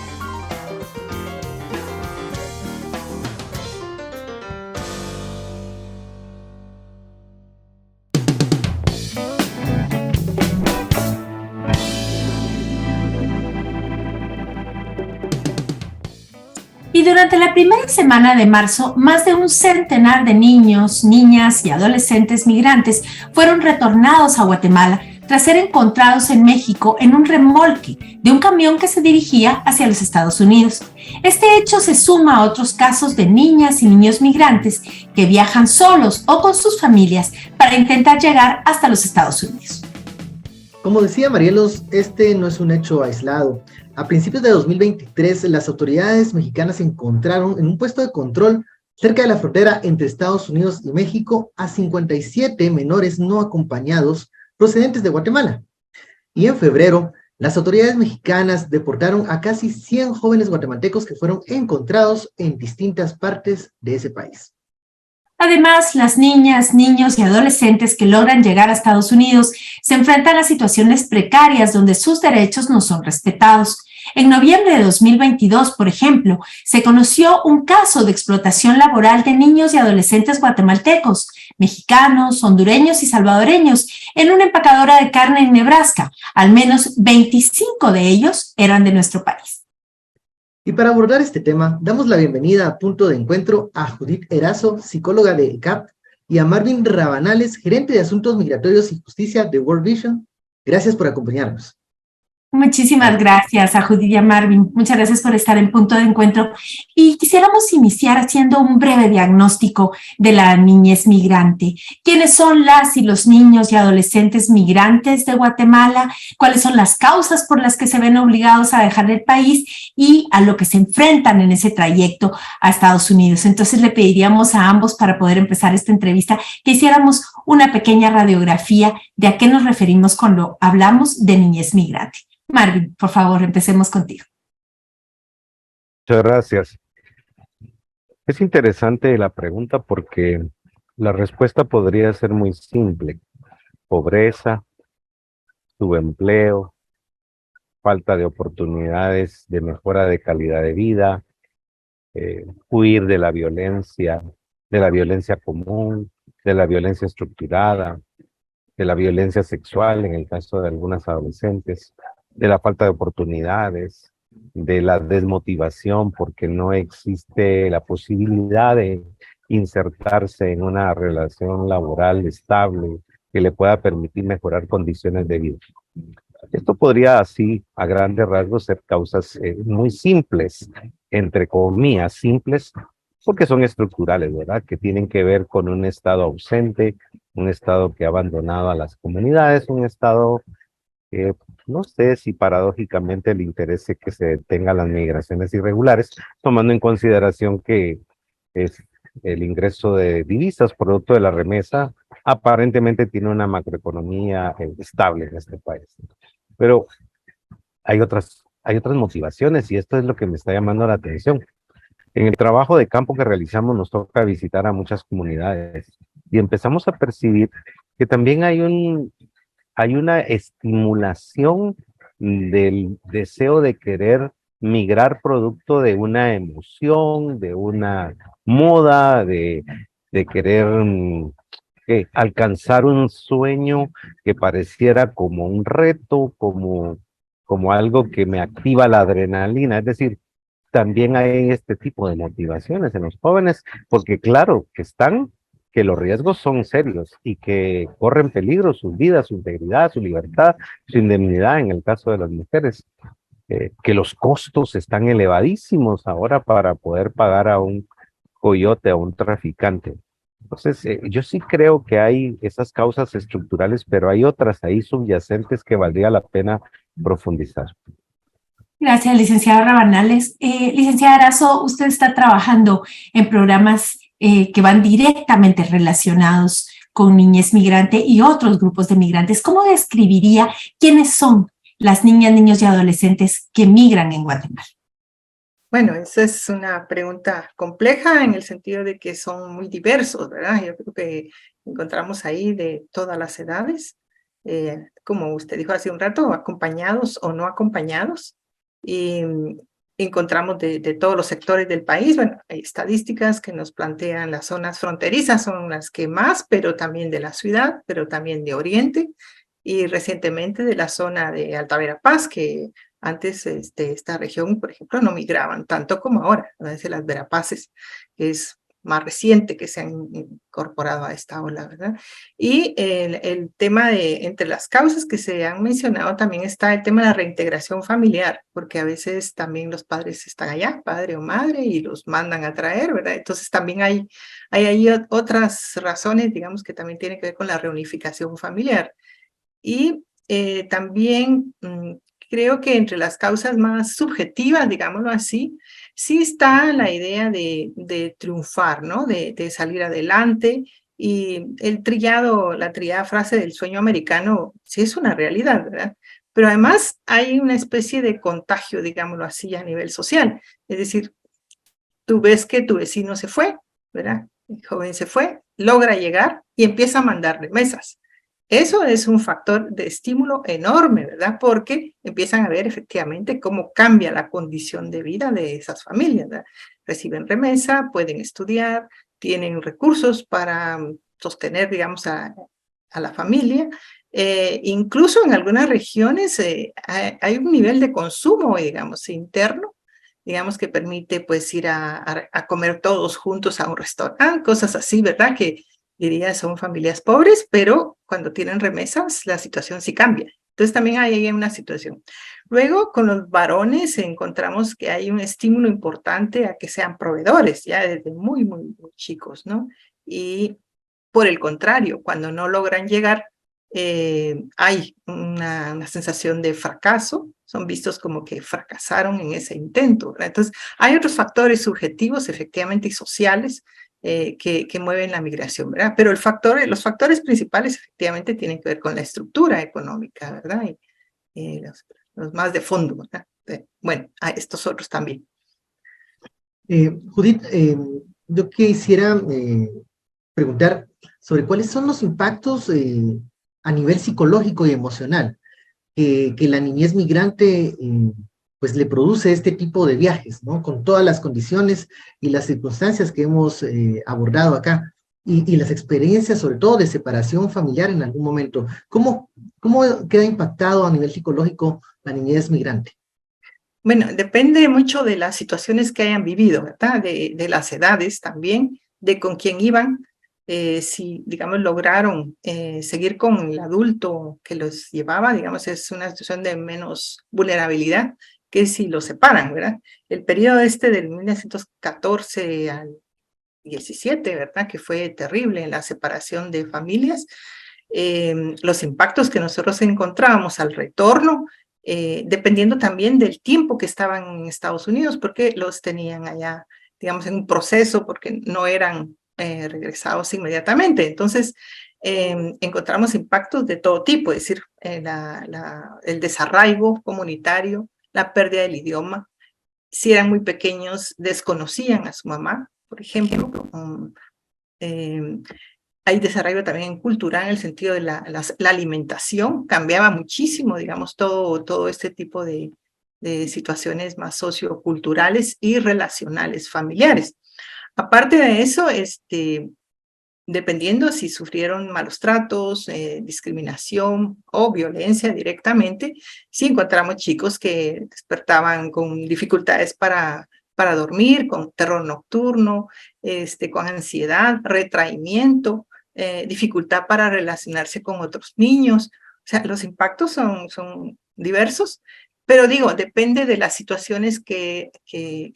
Y durante la primera semana de marzo, más de un centenar de niños, niñas y adolescentes migrantes fueron retornados a Guatemala tras ser encontrados en México en un remolque de un camión que se dirigía hacia los Estados Unidos. Este hecho se suma a otros casos de niñas y niños migrantes que viajan solos o con sus familias para intentar llegar hasta los Estados Unidos. Como decía Marielos, este no es un hecho aislado. A principios de 2023, las autoridades mexicanas encontraron en un puesto de control cerca de la frontera entre Estados Unidos y México a 57 menores no acompañados procedentes de Guatemala. Y en febrero, las autoridades mexicanas deportaron a casi 100 jóvenes guatemaltecos que fueron encontrados en distintas partes de ese país. Además, las niñas, niños y adolescentes que logran llegar a Estados Unidos se enfrentan a situaciones precarias donde sus derechos no son respetados. En noviembre de 2022, por ejemplo, se conoció un caso de explotación laboral de niños y adolescentes guatemaltecos, mexicanos, hondureños y salvadoreños en una empacadora de carne en Nebraska. Al menos 25 de ellos eran de nuestro país. Y para abordar este tema, damos la bienvenida a Punto de Encuentro a Judith Erazo, psicóloga de ECAP, y a Marvin Rabanales, gerente de Asuntos Migratorios y Justicia de World Vision. Gracias por acompañarnos. Muchísimas gracias a Judith y a Marvin. Muchas gracias por estar en Punto de Encuentro. Y quisiéramos iniciar haciendo un breve diagnóstico de la niñez migrante. ¿Quiénes son las y los niños y adolescentes migrantes de Guatemala? ¿Cuáles son las causas por las que se ven obligados a dejar el país y a lo que se enfrentan en ese trayecto a Estados Unidos? Entonces le pediríamos a ambos, para poder empezar esta entrevista, que hiciéramos una pequeña radiografía de a qué nos referimos cuando hablamos de niñez migrante. Marvin, por favor, empecemos contigo. Muchas gracias. Es interesante la pregunta porque la respuesta podría ser muy simple. Pobreza, subempleo, falta de oportunidades de mejora de calidad de vida, huir de la violencia común, de la violencia estructurada, de la violencia sexual en el caso de algunas adolescentes, de la falta de oportunidades, de la desmotivación porque no existe la posibilidad de insertarse en una relación laboral estable que le pueda permitir mejorar condiciones de vida. Esto podría así, a grandes rasgos, ser causas muy simples, entre comillas, simples, porque son estructurales, ¿verdad? Que tienen que ver con un Estado ausente, un Estado que ha abandonado a las comunidades, un Estado que no sé si paradójicamente le interese que se detengan las migraciones irregulares, tomando en consideración que es el ingreso de divisas producto de la remesa aparentemente tiene una macroeconomía estable en este país. Pero hay otras motivaciones y esto es lo que me está llamando la atención. En el trabajo de campo que realizamos nos toca visitar a muchas comunidades y empezamos a percibir que también hay una estimulación del deseo de querer migrar producto de una emoción, de una moda, de querer alcanzar un sueño que pareciera como un reto, como algo que me activa la adrenalina. Es decir, también hay este tipo de motivaciones en los jóvenes, porque claro que los riesgos son serios y que corren peligro sus vidas, su integridad, su libertad, su indemnidad en el caso de las mujeres, que los costos están elevadísimos ahora para poder pagar a un coyote, a un traficante. Entonces, yo sí creo que hay esas causas estructurales, pero hay otras ahí subyacentes que valdría la pena profundizar. Gracias, licenciada Rabanales. Licenciada Erazo, usted está trabajando en programas que van directamente relacionados con niñez migrante y otros grupos de migrantes. ¿Cómo describiría quiénes son las niñas, niños y adolescentes que migran en Guatemala? Bueno, esa es una pregunta compleja en el sentido de que son muy diversos, ¿verdad? Yo creo que encontramos ahí de todas las edades, como usted dijo hace un rato, acompañados o no acompañados, y encontramos de todos los sectores del país. Bueno, hay estadísticas que nos plantean las zonas fronterizas, son las que más, pero también de la ciudad, pero también de Oriente, y recientemente de la zona de Alta Verapaz, que antes esta región, por ejemplo, no migraban tanto como ahora. A veces las Verapaces es más reciente que se han incorporado a esta ola, ¿verdad? Y el tema de, entre las causas que se han mencionado también está el tema de la reintegración familiar, porque a veces también los padres están allá, padre o madre, y los mandan a traer, ¿verdad? Entonces también hay ahí otras razones, digamos, que también tienen que ver con la reunificación familiar. Y también creo que entre las causas más subjetivas, digámoslo así, sí está la idea de triunfar, ¿no? De salir adelante. Y la trillada frase del sueño americano sí es una realidad, ¿verdad? Pero además hay una especie de contagio, digámoslo así, a nivel social. Es decir, tú ves que tu vecino se fue, ¿verdad? El joven se fue, logra llegar y empieza a mandar remesas. Eso es un factor de estímulo enorme, ¿verdad? Porque empiezan a ver efectivamente cómo cambia la condición de vida de esas familias, ¿verdad? Reciben remesa, pueden estudiar, tienen recursos para sostener, digamos, a la familia. Incluso en algunas regiones hay un nivel de consumo, digamos, interno, digamos, que permite pues ir a comer todos juntos a un restaurante, cosas así, ¿verdad? Que diría son familias pobres, pero cuando tienen remesas la situación sí cambia. Entonces también hay ahí una situación. Luego con los varones encontramos que hay un estímulo importante a que sean proveedores, ya desde muy, muy, muy chicos, ¿no? Y por el contrario, cuando no logran llegar, hay una sensación de fracaso, son vistos como que fracasaron en ese intento, ¿verdad? Entonces hay otros factores subjetivos efectivamente y sociales que mueven la migración, ¿verdad? Pero los factores principales efectivamente tienen que ver con la estructura económica, ¿verdad? Y los más de fondo, ¿verdad? Bueno, a estos otros también. Judith, yo quisiera preguntar sobre cuáles son los impactos a nivel psicológico y emocional que la niñez migrante pues le produce este tipo de viajes, ¿no? Con todas las condiciones y las circunstancias que hemos abordado acá, y las experiencias, sobre todo, de separación familiar en algún momento. ¿Cómo queda impactado a nivel psicológico la niñez migrante? Bueno, depende mucho de las situaciones que hayan vivido, ¿verdad? De las edades también, de con quién iban, si, digamos, lograron seguir con el adulto que los llevaba, digamos, es una situación de menos vulnerabilidad que si los separan, ¿verdad? El periodo del 1914 al 17, ¿verdad? Que fue terrible en la separación de familias. Los impactos que nosotros encontrábamos al retorno, dependiendo también del tiempo que estaban en Estados Unidos, porque los tenían allá, digamos, en un proceso, porque no eran regresados inmediatamente. Entonces, encontramos impactos de todo tipo, es decir, el desarraigo comunitario, la pérdida del idioma. Si eran muy pequeños, desconocían a su mamá, por ejemplo. Hay desarrollo también cultural en el sentido de la alimentación, cambiaba muchísimo, digamos, todo este tipo de situaciones más socioculturales y relacionales familiares. Aparte de eso, dependiendo si sufrieron malos tratos, discriminación o violencia directamente, sí encontramos chicos que despertaban con dificultades para dormir, con terror nocturno, con ansiedad, retraimiento, dificultad para relacionarse con otros niños. O sea, los impactos son diversos, pero digo, depende de las situaciones que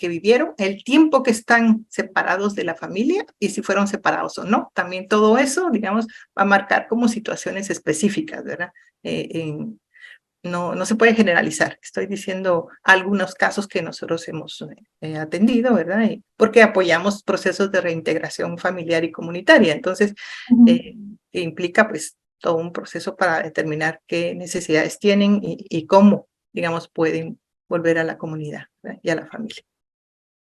vivieron, el tiempo que están separados de la familia y si fueron separados o no. También todo eso, digamos, va a marcar como situaciones específicas, ¿verdad? No se puede generalizar. Estoy diciendo algunos casos que nosotros hemos atendido, ¿verdad? Porque apoyamos procesos de reintegración familiar y comunitaria. Entonces, implica pues todo un proceso para determinar qué necesidades tienen y cómo, digamos, pueden volver a la comunidad, ¿verdad? Y a la familia.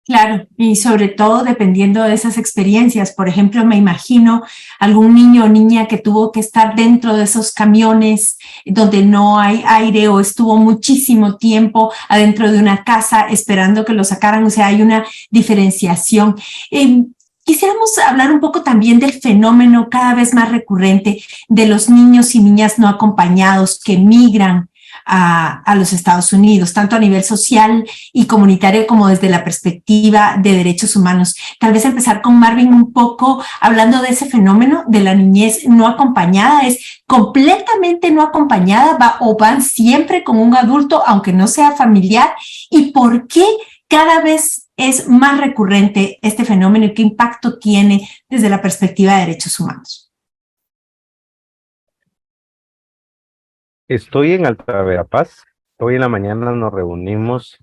Claro, y sobre todo dependiendo de esas experiencias. Por ejemplo, me imagino algún niño o niña que tuvo que estar dentro de esos camiones donde no hay aire o estuvo muchísimo tiempo adentro de una casa esperando que lo sacaran. O sea, hay una diferenciación. Quisiéramos hablar un poco también del fenómeno cada vez más recurrente de los niños y niñas no acompañados que migran a los Estados Unidos, tanto a nivel social y comunitario como desde la perspectiva de derechos humanos. Tal vez empezar con Marvin un poco hablando de ese fenómeno de la niñez no acompañada. ¿Es completamente no acompañada o van siempre con un adulto, aunque no sea familiar? ¿Y por qué cada vez es más recurrente este fenómeno y qué impacto tiene desde la perspectiva de derechos humanos? Estoy en Alta Verapaz. Hoy en la mañana nos reunimos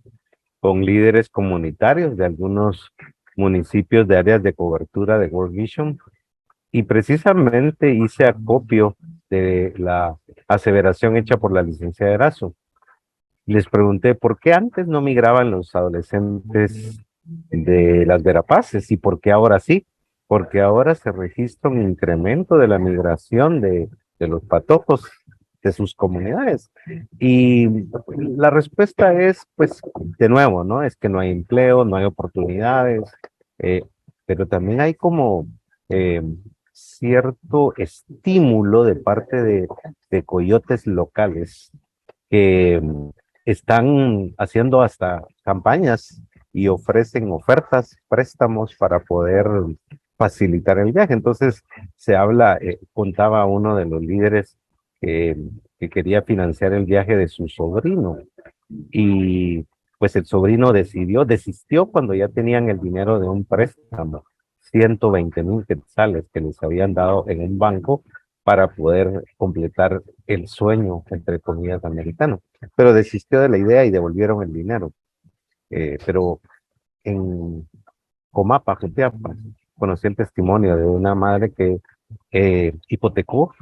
con líderes comunitarios de algunos municipios de áreas de cobertura de World Vision y precisamente hice acopio de la aseveración hecha por la licenciada Erazo. Les pregunté por qué antes no migraban los adolescentes de las Verapaces y por qué ahora sí, porque ahora se registra un incremento de la migración de los patojos de sus comunidades. Y la respuesta es, pues, de nuevo, ¿no? Es que no hay empleo, no hay oportunidades, pero también hay como cierto estímulo de parte de coyotes locales que están haciendo hasta campañas y ofrecen ofertas, préstamos para poder facilitar el viaje. Entonces se habla, contaba uno de los líderes que quería financiar el viaje de su sobrino y pues el sobrino desistió cuando ya tenían el dinero de un préstamo, 120,000 quetzales que les habían dado en un banco para poder completar el sueño, entre comillas, americano. Pero desistió de la idea y devolvieron el dinero. Pero en Comapa, Jutiapa, conocí el testimonio de una madre que hipotecó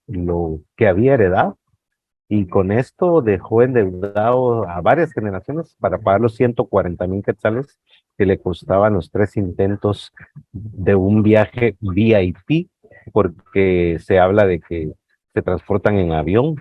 lo que había heredado y con esto dejó endeudado a varias generaciones para pagar los 140,000 quetzales que le costaban los 3 intentos de un viaje VIP, porque se habla de que se transportan en avión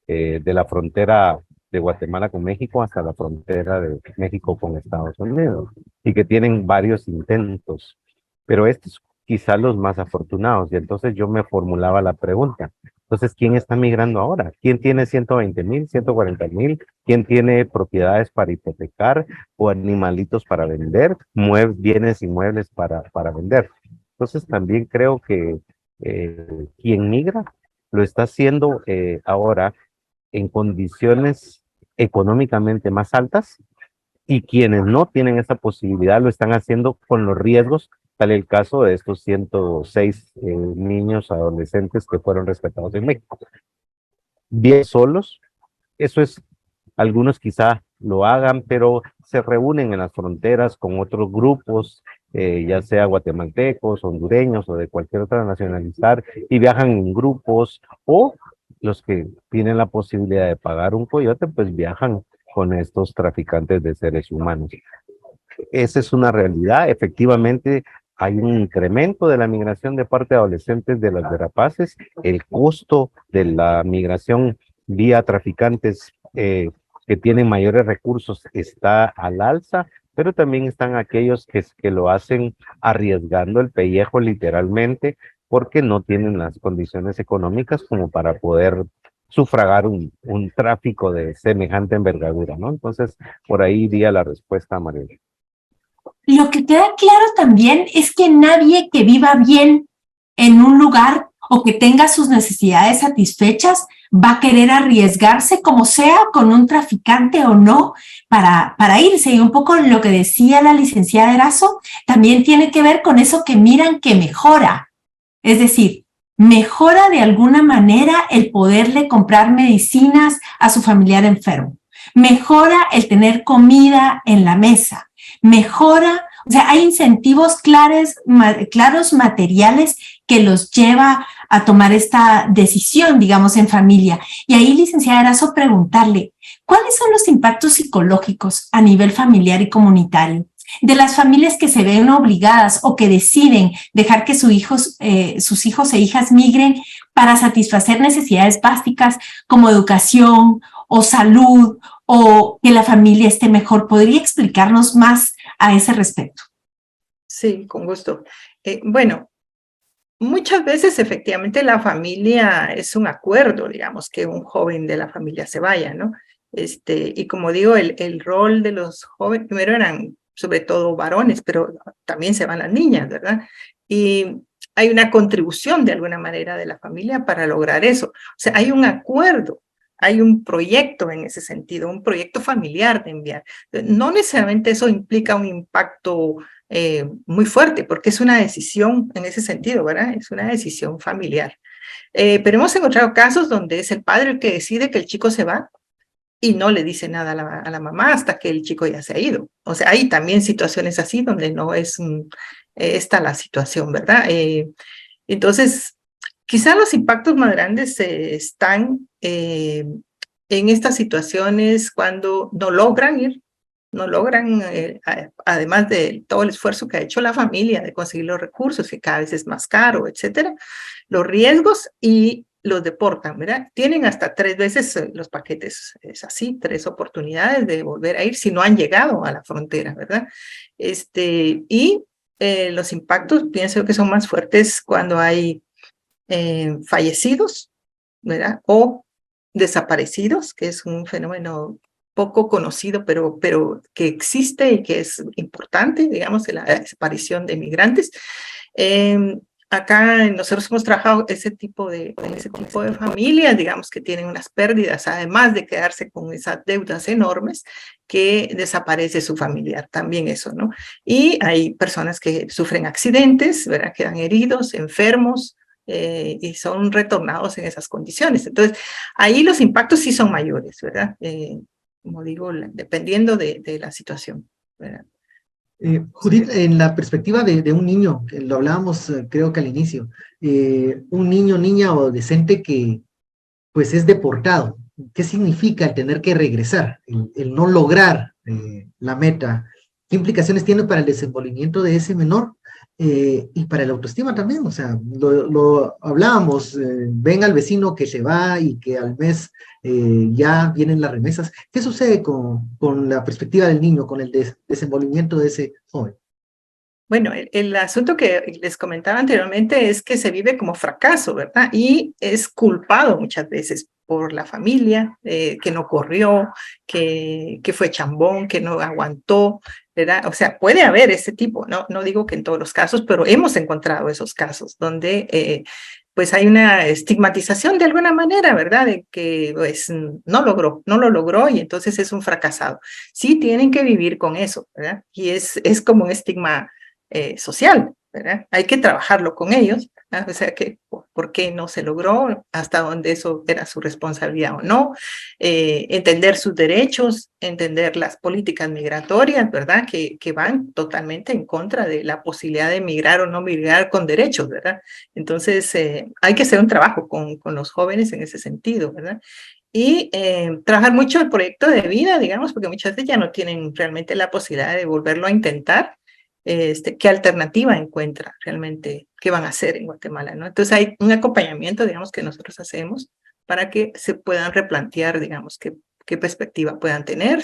de la frontera de Guatemala con México hasta la frontera de México con Estados Unidos y que tienen varios intentos, pero estos quizá los más afortunados. Y entonces yo me formulaba la pregunta, entonces, ¿quién está migrando ahora? ¿Quién tiene 120,000, 140,000? ¿Quién tiene propiedades para hipotecar o animalitos para vender? Bienes inmuebles para vender. Entonces, también creo que quien migra lo está haciendo ahora en condiciones económicamente más altas y quienes no tienen esa posibilidad lo están haciendo con los riesgos. Tal el caso de estos 106 niños adolescentes que fueron rescatados en México. Bien solos, eso es, algunos quizá lo hagan, pero se reúnen en las fronteras con otros grupos, ya sea guatemaltecos, hondureños o de cualquier otra nacionalidad, y viajan en grupos, o los que tienen la posibilidad de pagar un coyote, pues viajan con estos traficantes de seres humanos. Esa es una realidad. Efectivamente, hay un incremento de la migración de parte de adolescentes de las Verapaces. El costo de la migración vía traficantes que tienen mayores recursos está al alza, pero también están aquellos que lo hacen arriesgando el pellejo literalmente porque no tienen las condiciones económicas como para poder sufragar un tráfico de semejante envergadura, ¿no? Entonces, por ahí iría la respuesta, María. Lo que queda claro también es que nadie que viva bien en un lugar o que tenga sus necesidades satisfechas va a querer arriesgarse como sea con un traficante o no para irse. Y un poco lo que decía la licenciada Erazo también tiene que ver con eso que miran que mejora. Es decir, mejora de alguna manera el poderle comprar medicinas a su familiar enfermo. Mejora el tener comida en la mesa. Mejora, o sea, hay incentivos claros materiales que los lleva a tomar esta decisión, digamos, en familia. Y ahí, licenciada Erazo, preguntarle, ¿cuáles son los impactos psicológicos a nivel familiar y comunitario de las familias que se ven obligadas o que deciden dejar que sus hijos e hijas migren para satisfacer necesidades básicas como educación o salud o que la familia esté mejor? ¿Podría explicarnos más a ese respecto? Sí, con gusto. Bueno, muchas veces efectivamente la familia es un acuerdo, digamos, que un joven de la familia se vaya, ¿no? Y como digo, el rol de los jóvenes, primero eran sobre todo varones, pero también se van las niñas, ¿verdad? Y hay una contribución de alguna manera de la familia para lograr eso. O sea, hay un acuerdo, hay un proyecto en ese sentido, un proyecto familiar de enviar. No necesariamente eso implica un impacto muy fuerte, porque es una decisión en ese sentido, ¿verdad? Es una decisión familiar. Pero hemos encontrado casos donde es el padre el que decide que el chico se va y no le dice nada a la mamá hasta que el chico ya se ha ido. O sea, hay también situaciones así donde no es esta la situación, ¿verdad? Entonces, quizá los impactos más grandes están en estas situaciones cuando no logran ir, no logran, además de todo el esfuerzo que ha hecho la familia de conseguir los recursos, que cada vez es más caro, etcétera, los riesgos y los deportan, ¿verdad? Tienen hasta 3 veces los paquetes, es así, 3 oportunidades de volver a ir si no han llegado a la frontera, ¿verdad? Y los impactos pienso que son más fuertes cuando hay fallecidos, ¿verdad? O desaparecidos, que es un fenómeno poco conocido, pero que existe y que es importante, digamos, la desaparición de migrantes. Acá nosotros hemos trabajado ese tipo de familias, digamos, que tienen unas pérdidas, además de quedarse con esas deudas enormes, que desaparece su familiar, también eso, ¿no? Y hay personas que sufren accidentes, ¿verdad? Quedan heridos, enfermos, y son retornados en esas condiciones. Entonces, ahí los impactos sí son mayores, ¿verdad? Como digo, dependiendo de la situación, ¿verdad? Judith, en la perspectiva de un niño, que lo hablábamos creo que al inicio, un niño, niña o adolescente que pues es deportado, ¿qué significa el tener que regresar, el no lograr la meta? ¿Qué implicaciones tiene para el desenvolvimiento de ese menor? Y para la autoestima también, o sea, lo hablábamos, ven al vecino que se va y que al mes ya vienen las remesas. ¿Qué sucede con la perspectiva del niño, con el desenvolvimiento de ese joven? Bueno, el asunto que les comentaba anteriormente es que se vive como fracaso, ¿verdad? Y es culpado muchas veces por la familia, que no corrió, que fue chambón, que no aguantó, ¿verdad? O sea, puede haber ese tipo, no digo que en todos los casos, pero hemos encontrado esos casos donde pues hay una estigmatización de alguna manera, ¿verdad? De que pues no lo logró y entonces es un fracasado. Sí tienen que vivir con eso, ¿verdad? Y es como un estigma social, ¿verdad? Hay que trabajarlo con ellos, ¿verdad? O sea, que por qué no se logró, hasta dónde eso era su responsabilidad o no, entender sus derechos, entender las políticas migratorias, ¿verdad? Que van totalmente en contra de la posibilidad de migrar o no migrar con derechos, ¿verdad? Entonces, hay que hacer un trabajo con los jóvenes en ese sentido, ¿verdad? Y trabajar mucho el proyecto de vida, digamos, porque muchas veces ya no tienen realmente la posibilidad de volverlo a intentar. ¿Qué alternativa encuentra realmente? ¿Qué van a hacer en Guatemala, ¿no? Entonces hay un acompañamiento, digamos, que nosotros hacemos para que se puedan replantear, digamos, qué perspectiva puedan tener.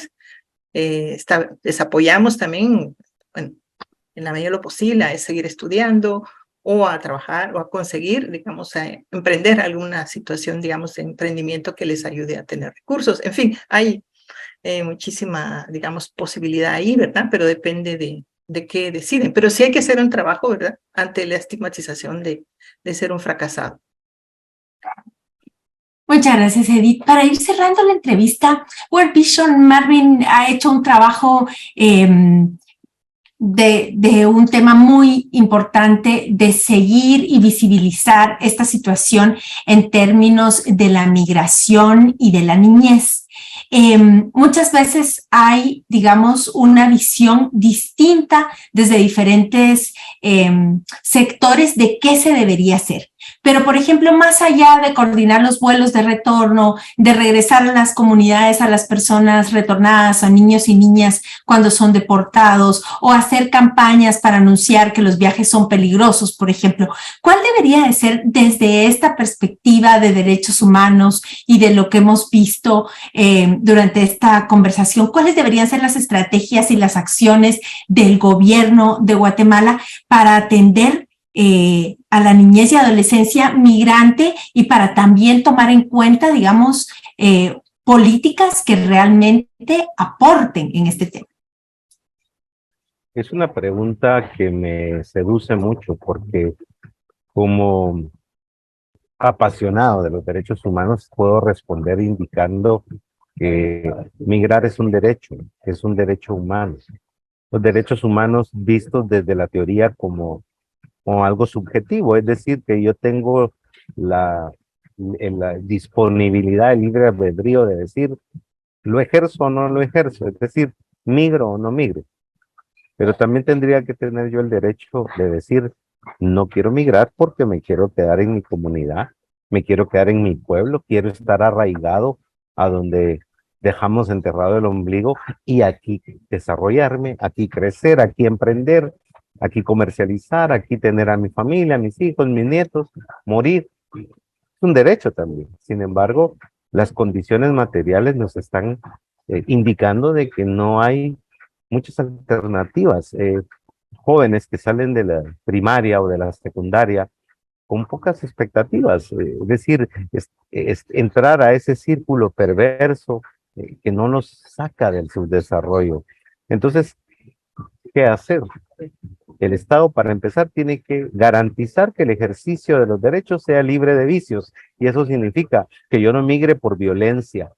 Les apoyamos también, bueno, en la medida de lo posible, a seguir estudiando o a trabajar o a conseguir, digamos, a emprender alguna situación, digamos, de emprendimiento que les ayude a tener recursos. En fin, hay muchísima, digamos, posibilidad ahí, ¿verdad? Pero depende de qué deciden. Pero sí hay que hacer un trabajo, ¿verdad? Ante la estigmatización de ser un fracasado. Muchas gracias, Edith. Para ir cerrando la entrevista, World Vision Marvin ha hecho un trabajo de un tema muy importante de seguir y visibilizar esta situación en términos de la migración y de la niñez. Muchas veces hay, digamos, una visión distinta desde diferentes sectores de qué se debería hacer. Pero, por ejemplo, más allá de coordinar los vuelos de retorno, de regresar a las comunidades, a las personas retornadas, a niños y niñas cuando son deportados, o hacer campañas para anunciar que los viajes son peligrosos, por ejemplo, ¿cuál debería de ser desde esta perspectiva de derechos humanos y de lo que hemos visto durante esta conversación? ¿Cuáles deberían ser las estrategias y las acciones del gobierno de Guatemala para atender a la niñez y adolescencia migrante y para también tomar en cuenta, digamos, políticas que realmente aporten en este tema? Es una pregunta que me seduce mucho porque como apasionado de los derechos humanos puedo responder indicando que migrar es un derecho humano. Los derechos humanos vistos desde la teoría como algo subjetivo, es decir, que yo tengo la disponibilidad, el libre albedrío de decir, lo ejerzo o no lo ejerzo, es decir, migro o no migro. Pero también tendría que tener yo el derecho de decir, no quiero migrar porque me quiero quedar en mi comunidad, me quiero quedar en mi pueblo, quiero estar arraigado a donde dejamos enterrado el ombligo y aquí desarrollarme, aquí crecer, aquí emprender, aquí comercializar, aquí tener a mi familia, a mis hijos, mis nietos, morir. Es un derecho también. Sin embargo, las condiciones materiales nos están indicando de que no hay muchas alternativas. Jóvenes que salen de la primaria o de la secundaria con pocas expectativas, es decir, entrar a ese círculo perverso que no nos saca del subdesarrollo. Entonces, ¿qué hacer? El Estado, para empezar, tiene que garantizar que el ejercicio de los derechos sea libre de vicios, y eso significa que yo no migre por violencia,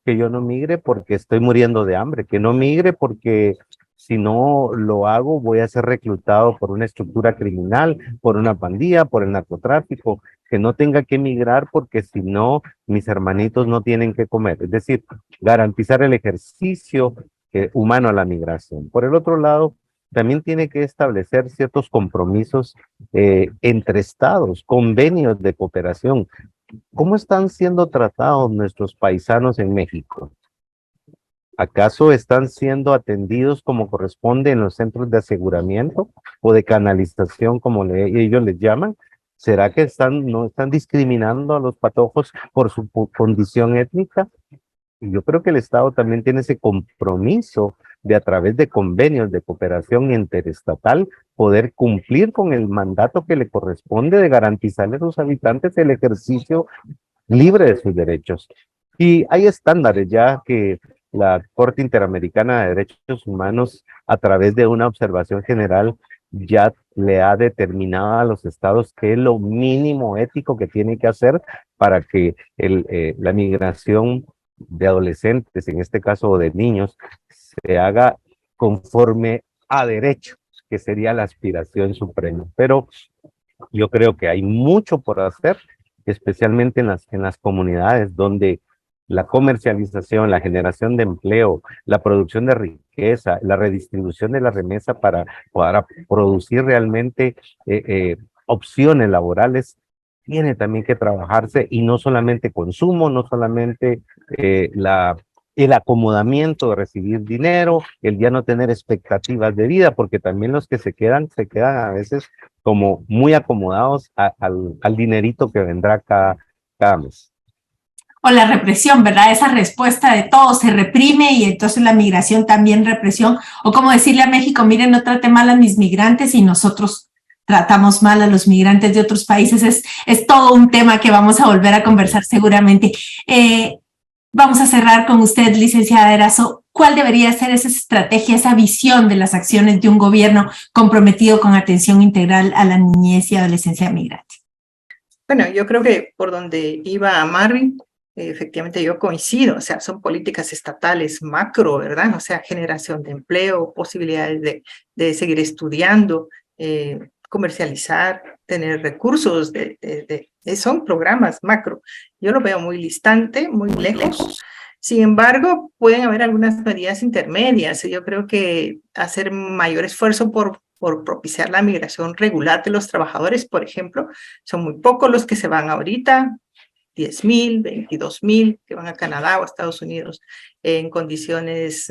que yo no migre porque estoy muriendo de hambre, que no migre porque si no lo hago voy a ser reclutado por una estructura criminal, por una pandilla, por el narcotráfico, que no tenga que migrar porque si no mis hermanitos no tienen que comer. Es decir, garantizar el ejercicio humano a la migración. Por el otro lado, también tiene que establecer ciertos compromisos entre estados, convenios de cooperación. ¿Cómo están siendo tratados nuestros paisanos en México? ¿Acaso están siendo atendidos como corresponde en los centros de aseguramiento o de canalización, como ellos les llaman? ¿Será que no están discriminando a los patojos por su condición étnica? Yo creo que el Estado también tiene ese compromiso de, a través de convenios de cooperación interestatal, poder cumplir con el mandato que le corresponde de garantizarle a sus habitantes el ejercicio libre de sus derechos. Y hay estándares ya que la Corte Interamericana de Derechos Humanos, a través de una observación general, ya le ha determinado a los estados qué es lo mínimo ético que tiene que hacer para que la migración de adolescentes, en este caso de niños, se haga conforme a derecho, que sería la aspiración suprema. Pero yo creo que hay mucho por hacer, especialmente en las comunidades donde la comercialización, la generación de empleo, la producción de riqueza, la redistribución de la remesa para producir realmente opciones laborales, tiene también que trabajarse, y no solamente consumo, no solamente el acomodamiento de recibir dinero, el ya no tener expectativas de vida, porque también los que se quedan a veces como muy acomodados al dinerito que vendrá cada mes. O la represión, ¿verdad? Esa respuesta de todo se reprime y entonces la migración también represión. O como decirle a México, miren, no trate mal a mis migrantes y nosotros tratamos mal a los migrantes de otros países. Es todo un tema que vamos a volver a conversar seguramente. Vamos a cerrar con usted, licenciada Erazo. ¿Cuál debería ser esa estrategia, esa visión de las acciones de un gobierno comprometido con atención integral a la niñez y adolescencia migrante? Bueno, yo creo que por donde iba Marvin, efectivamente yo coincido, o sea, son políticas estatales macro, ¿verdad? O sea, generación de empleo, posibilidades de seguir estudiando, comercializar, tener recursos, son programas macro. Yo lo veo muy distante, muy lejos. Sin embargo, pueden haber algunas medidas intermedias. Yo creo que hacer mayor esfuerzo por propiciar la migración regular de los trabajadores, por ejemplo, son muy pocos los que se van ahorita, 10,000, 22,000 que van a Canadá o a Estados Unidos en condiciones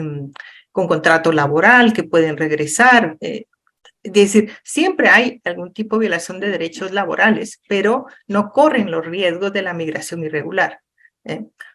con contrato laboral, que pueden regresar. Es decir, siempre hay algún tipo de violación de derechos laborales, pero no corren los riesgos de la migración irregular.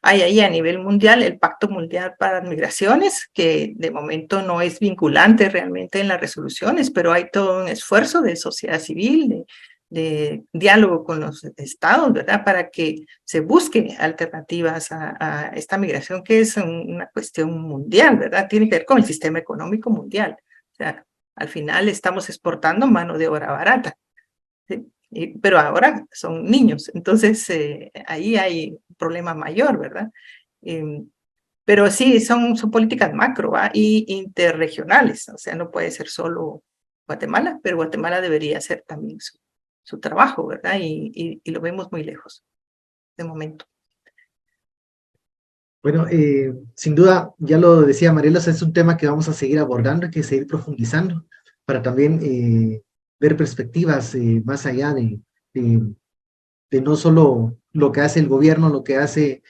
Hay ahí a nivel mundial el Pacto Mundial para las Migraciones, que de momento no es vinculante realmente en las resoluciones, pero hay todo un esfuerzo de sociedad civil, de diálogo con los estados, ¿verdad? Para que se busque alternativas a esta migración, que es una cuestión mundial, ¿verdad? Tiene que ver con el sistema económico mundial. O sea, al final estamos exportando mano de obra barata, ¿sí? Pero ahora son niños, entonces ahí hay un problema mayor, ¿verdad? Pero sí, son políticas macro, ¿va? Y interregionales, o sea, no puede ser solo Guatemala, pero Guatemala debería hacer también su trabajo, ¿verdad? Y lo vemos muy lejos de momento. Bueno, sin duda, ya lo decía Marielos, es un tema que vamos a seguir abordando, hay que seguir profundizando para también ver perspectivas más allá de no solo lo que hace el gobierno, lo que hace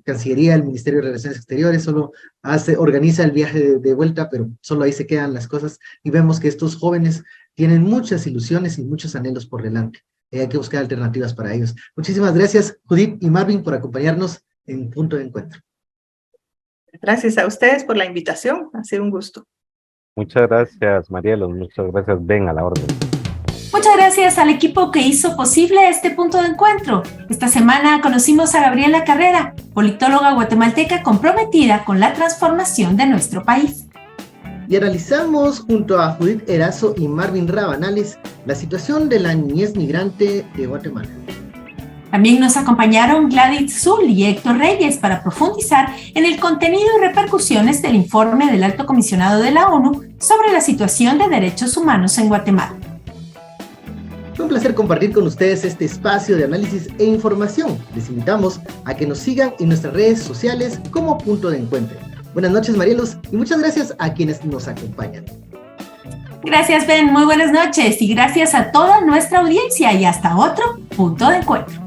Cancillería, el Ministerio de Relaciones Exteriores, solo organiza el viaje de vuelta, pero solo ahí se quedan las cosas y vemos que estos jóvenes tienen muchas ilusiones y muchos anhelos por delante. Hay que buscar alternativas para ellos. Muchísimas gracias, Judith y Marvin, por acompañarnos en Punto de Encuentro. Gracias a ustedes por la invitación, ha sido un gusto. Muchas gracias, Marielos, muchas gracias, Ben, a la orden. Muchas gracias al equipo que hizo posible este punto de encuentro. Esta semana conocimos a Gabriela Carrera, politóloga guatemalteca comprometida con la transformación de nuestro país. Y analizamos junto a Judith Erazo y Marvin Rabanales la situación de la niñez migrante de Guatemala. También nos acompañaron Gladys Zul y Héctor Reyes para profundizar en el contenido y repercusiones del informe del Alto Comisionado de la ONU sobre la situación de derechos humanos en Guatemala. Fue un placer compartir con ustedes este espacio de análisis e información. Les invitamos a que nos sigan en nuestras redes sociales como Punto de Encuentro. Buenas noches, Marielos, y muchas gracias a quienes nos acompañan. Gracias, Ben. Muy buenas noches y gracias a toda nuestra audiencia y hasta otro Punto de Encuentro.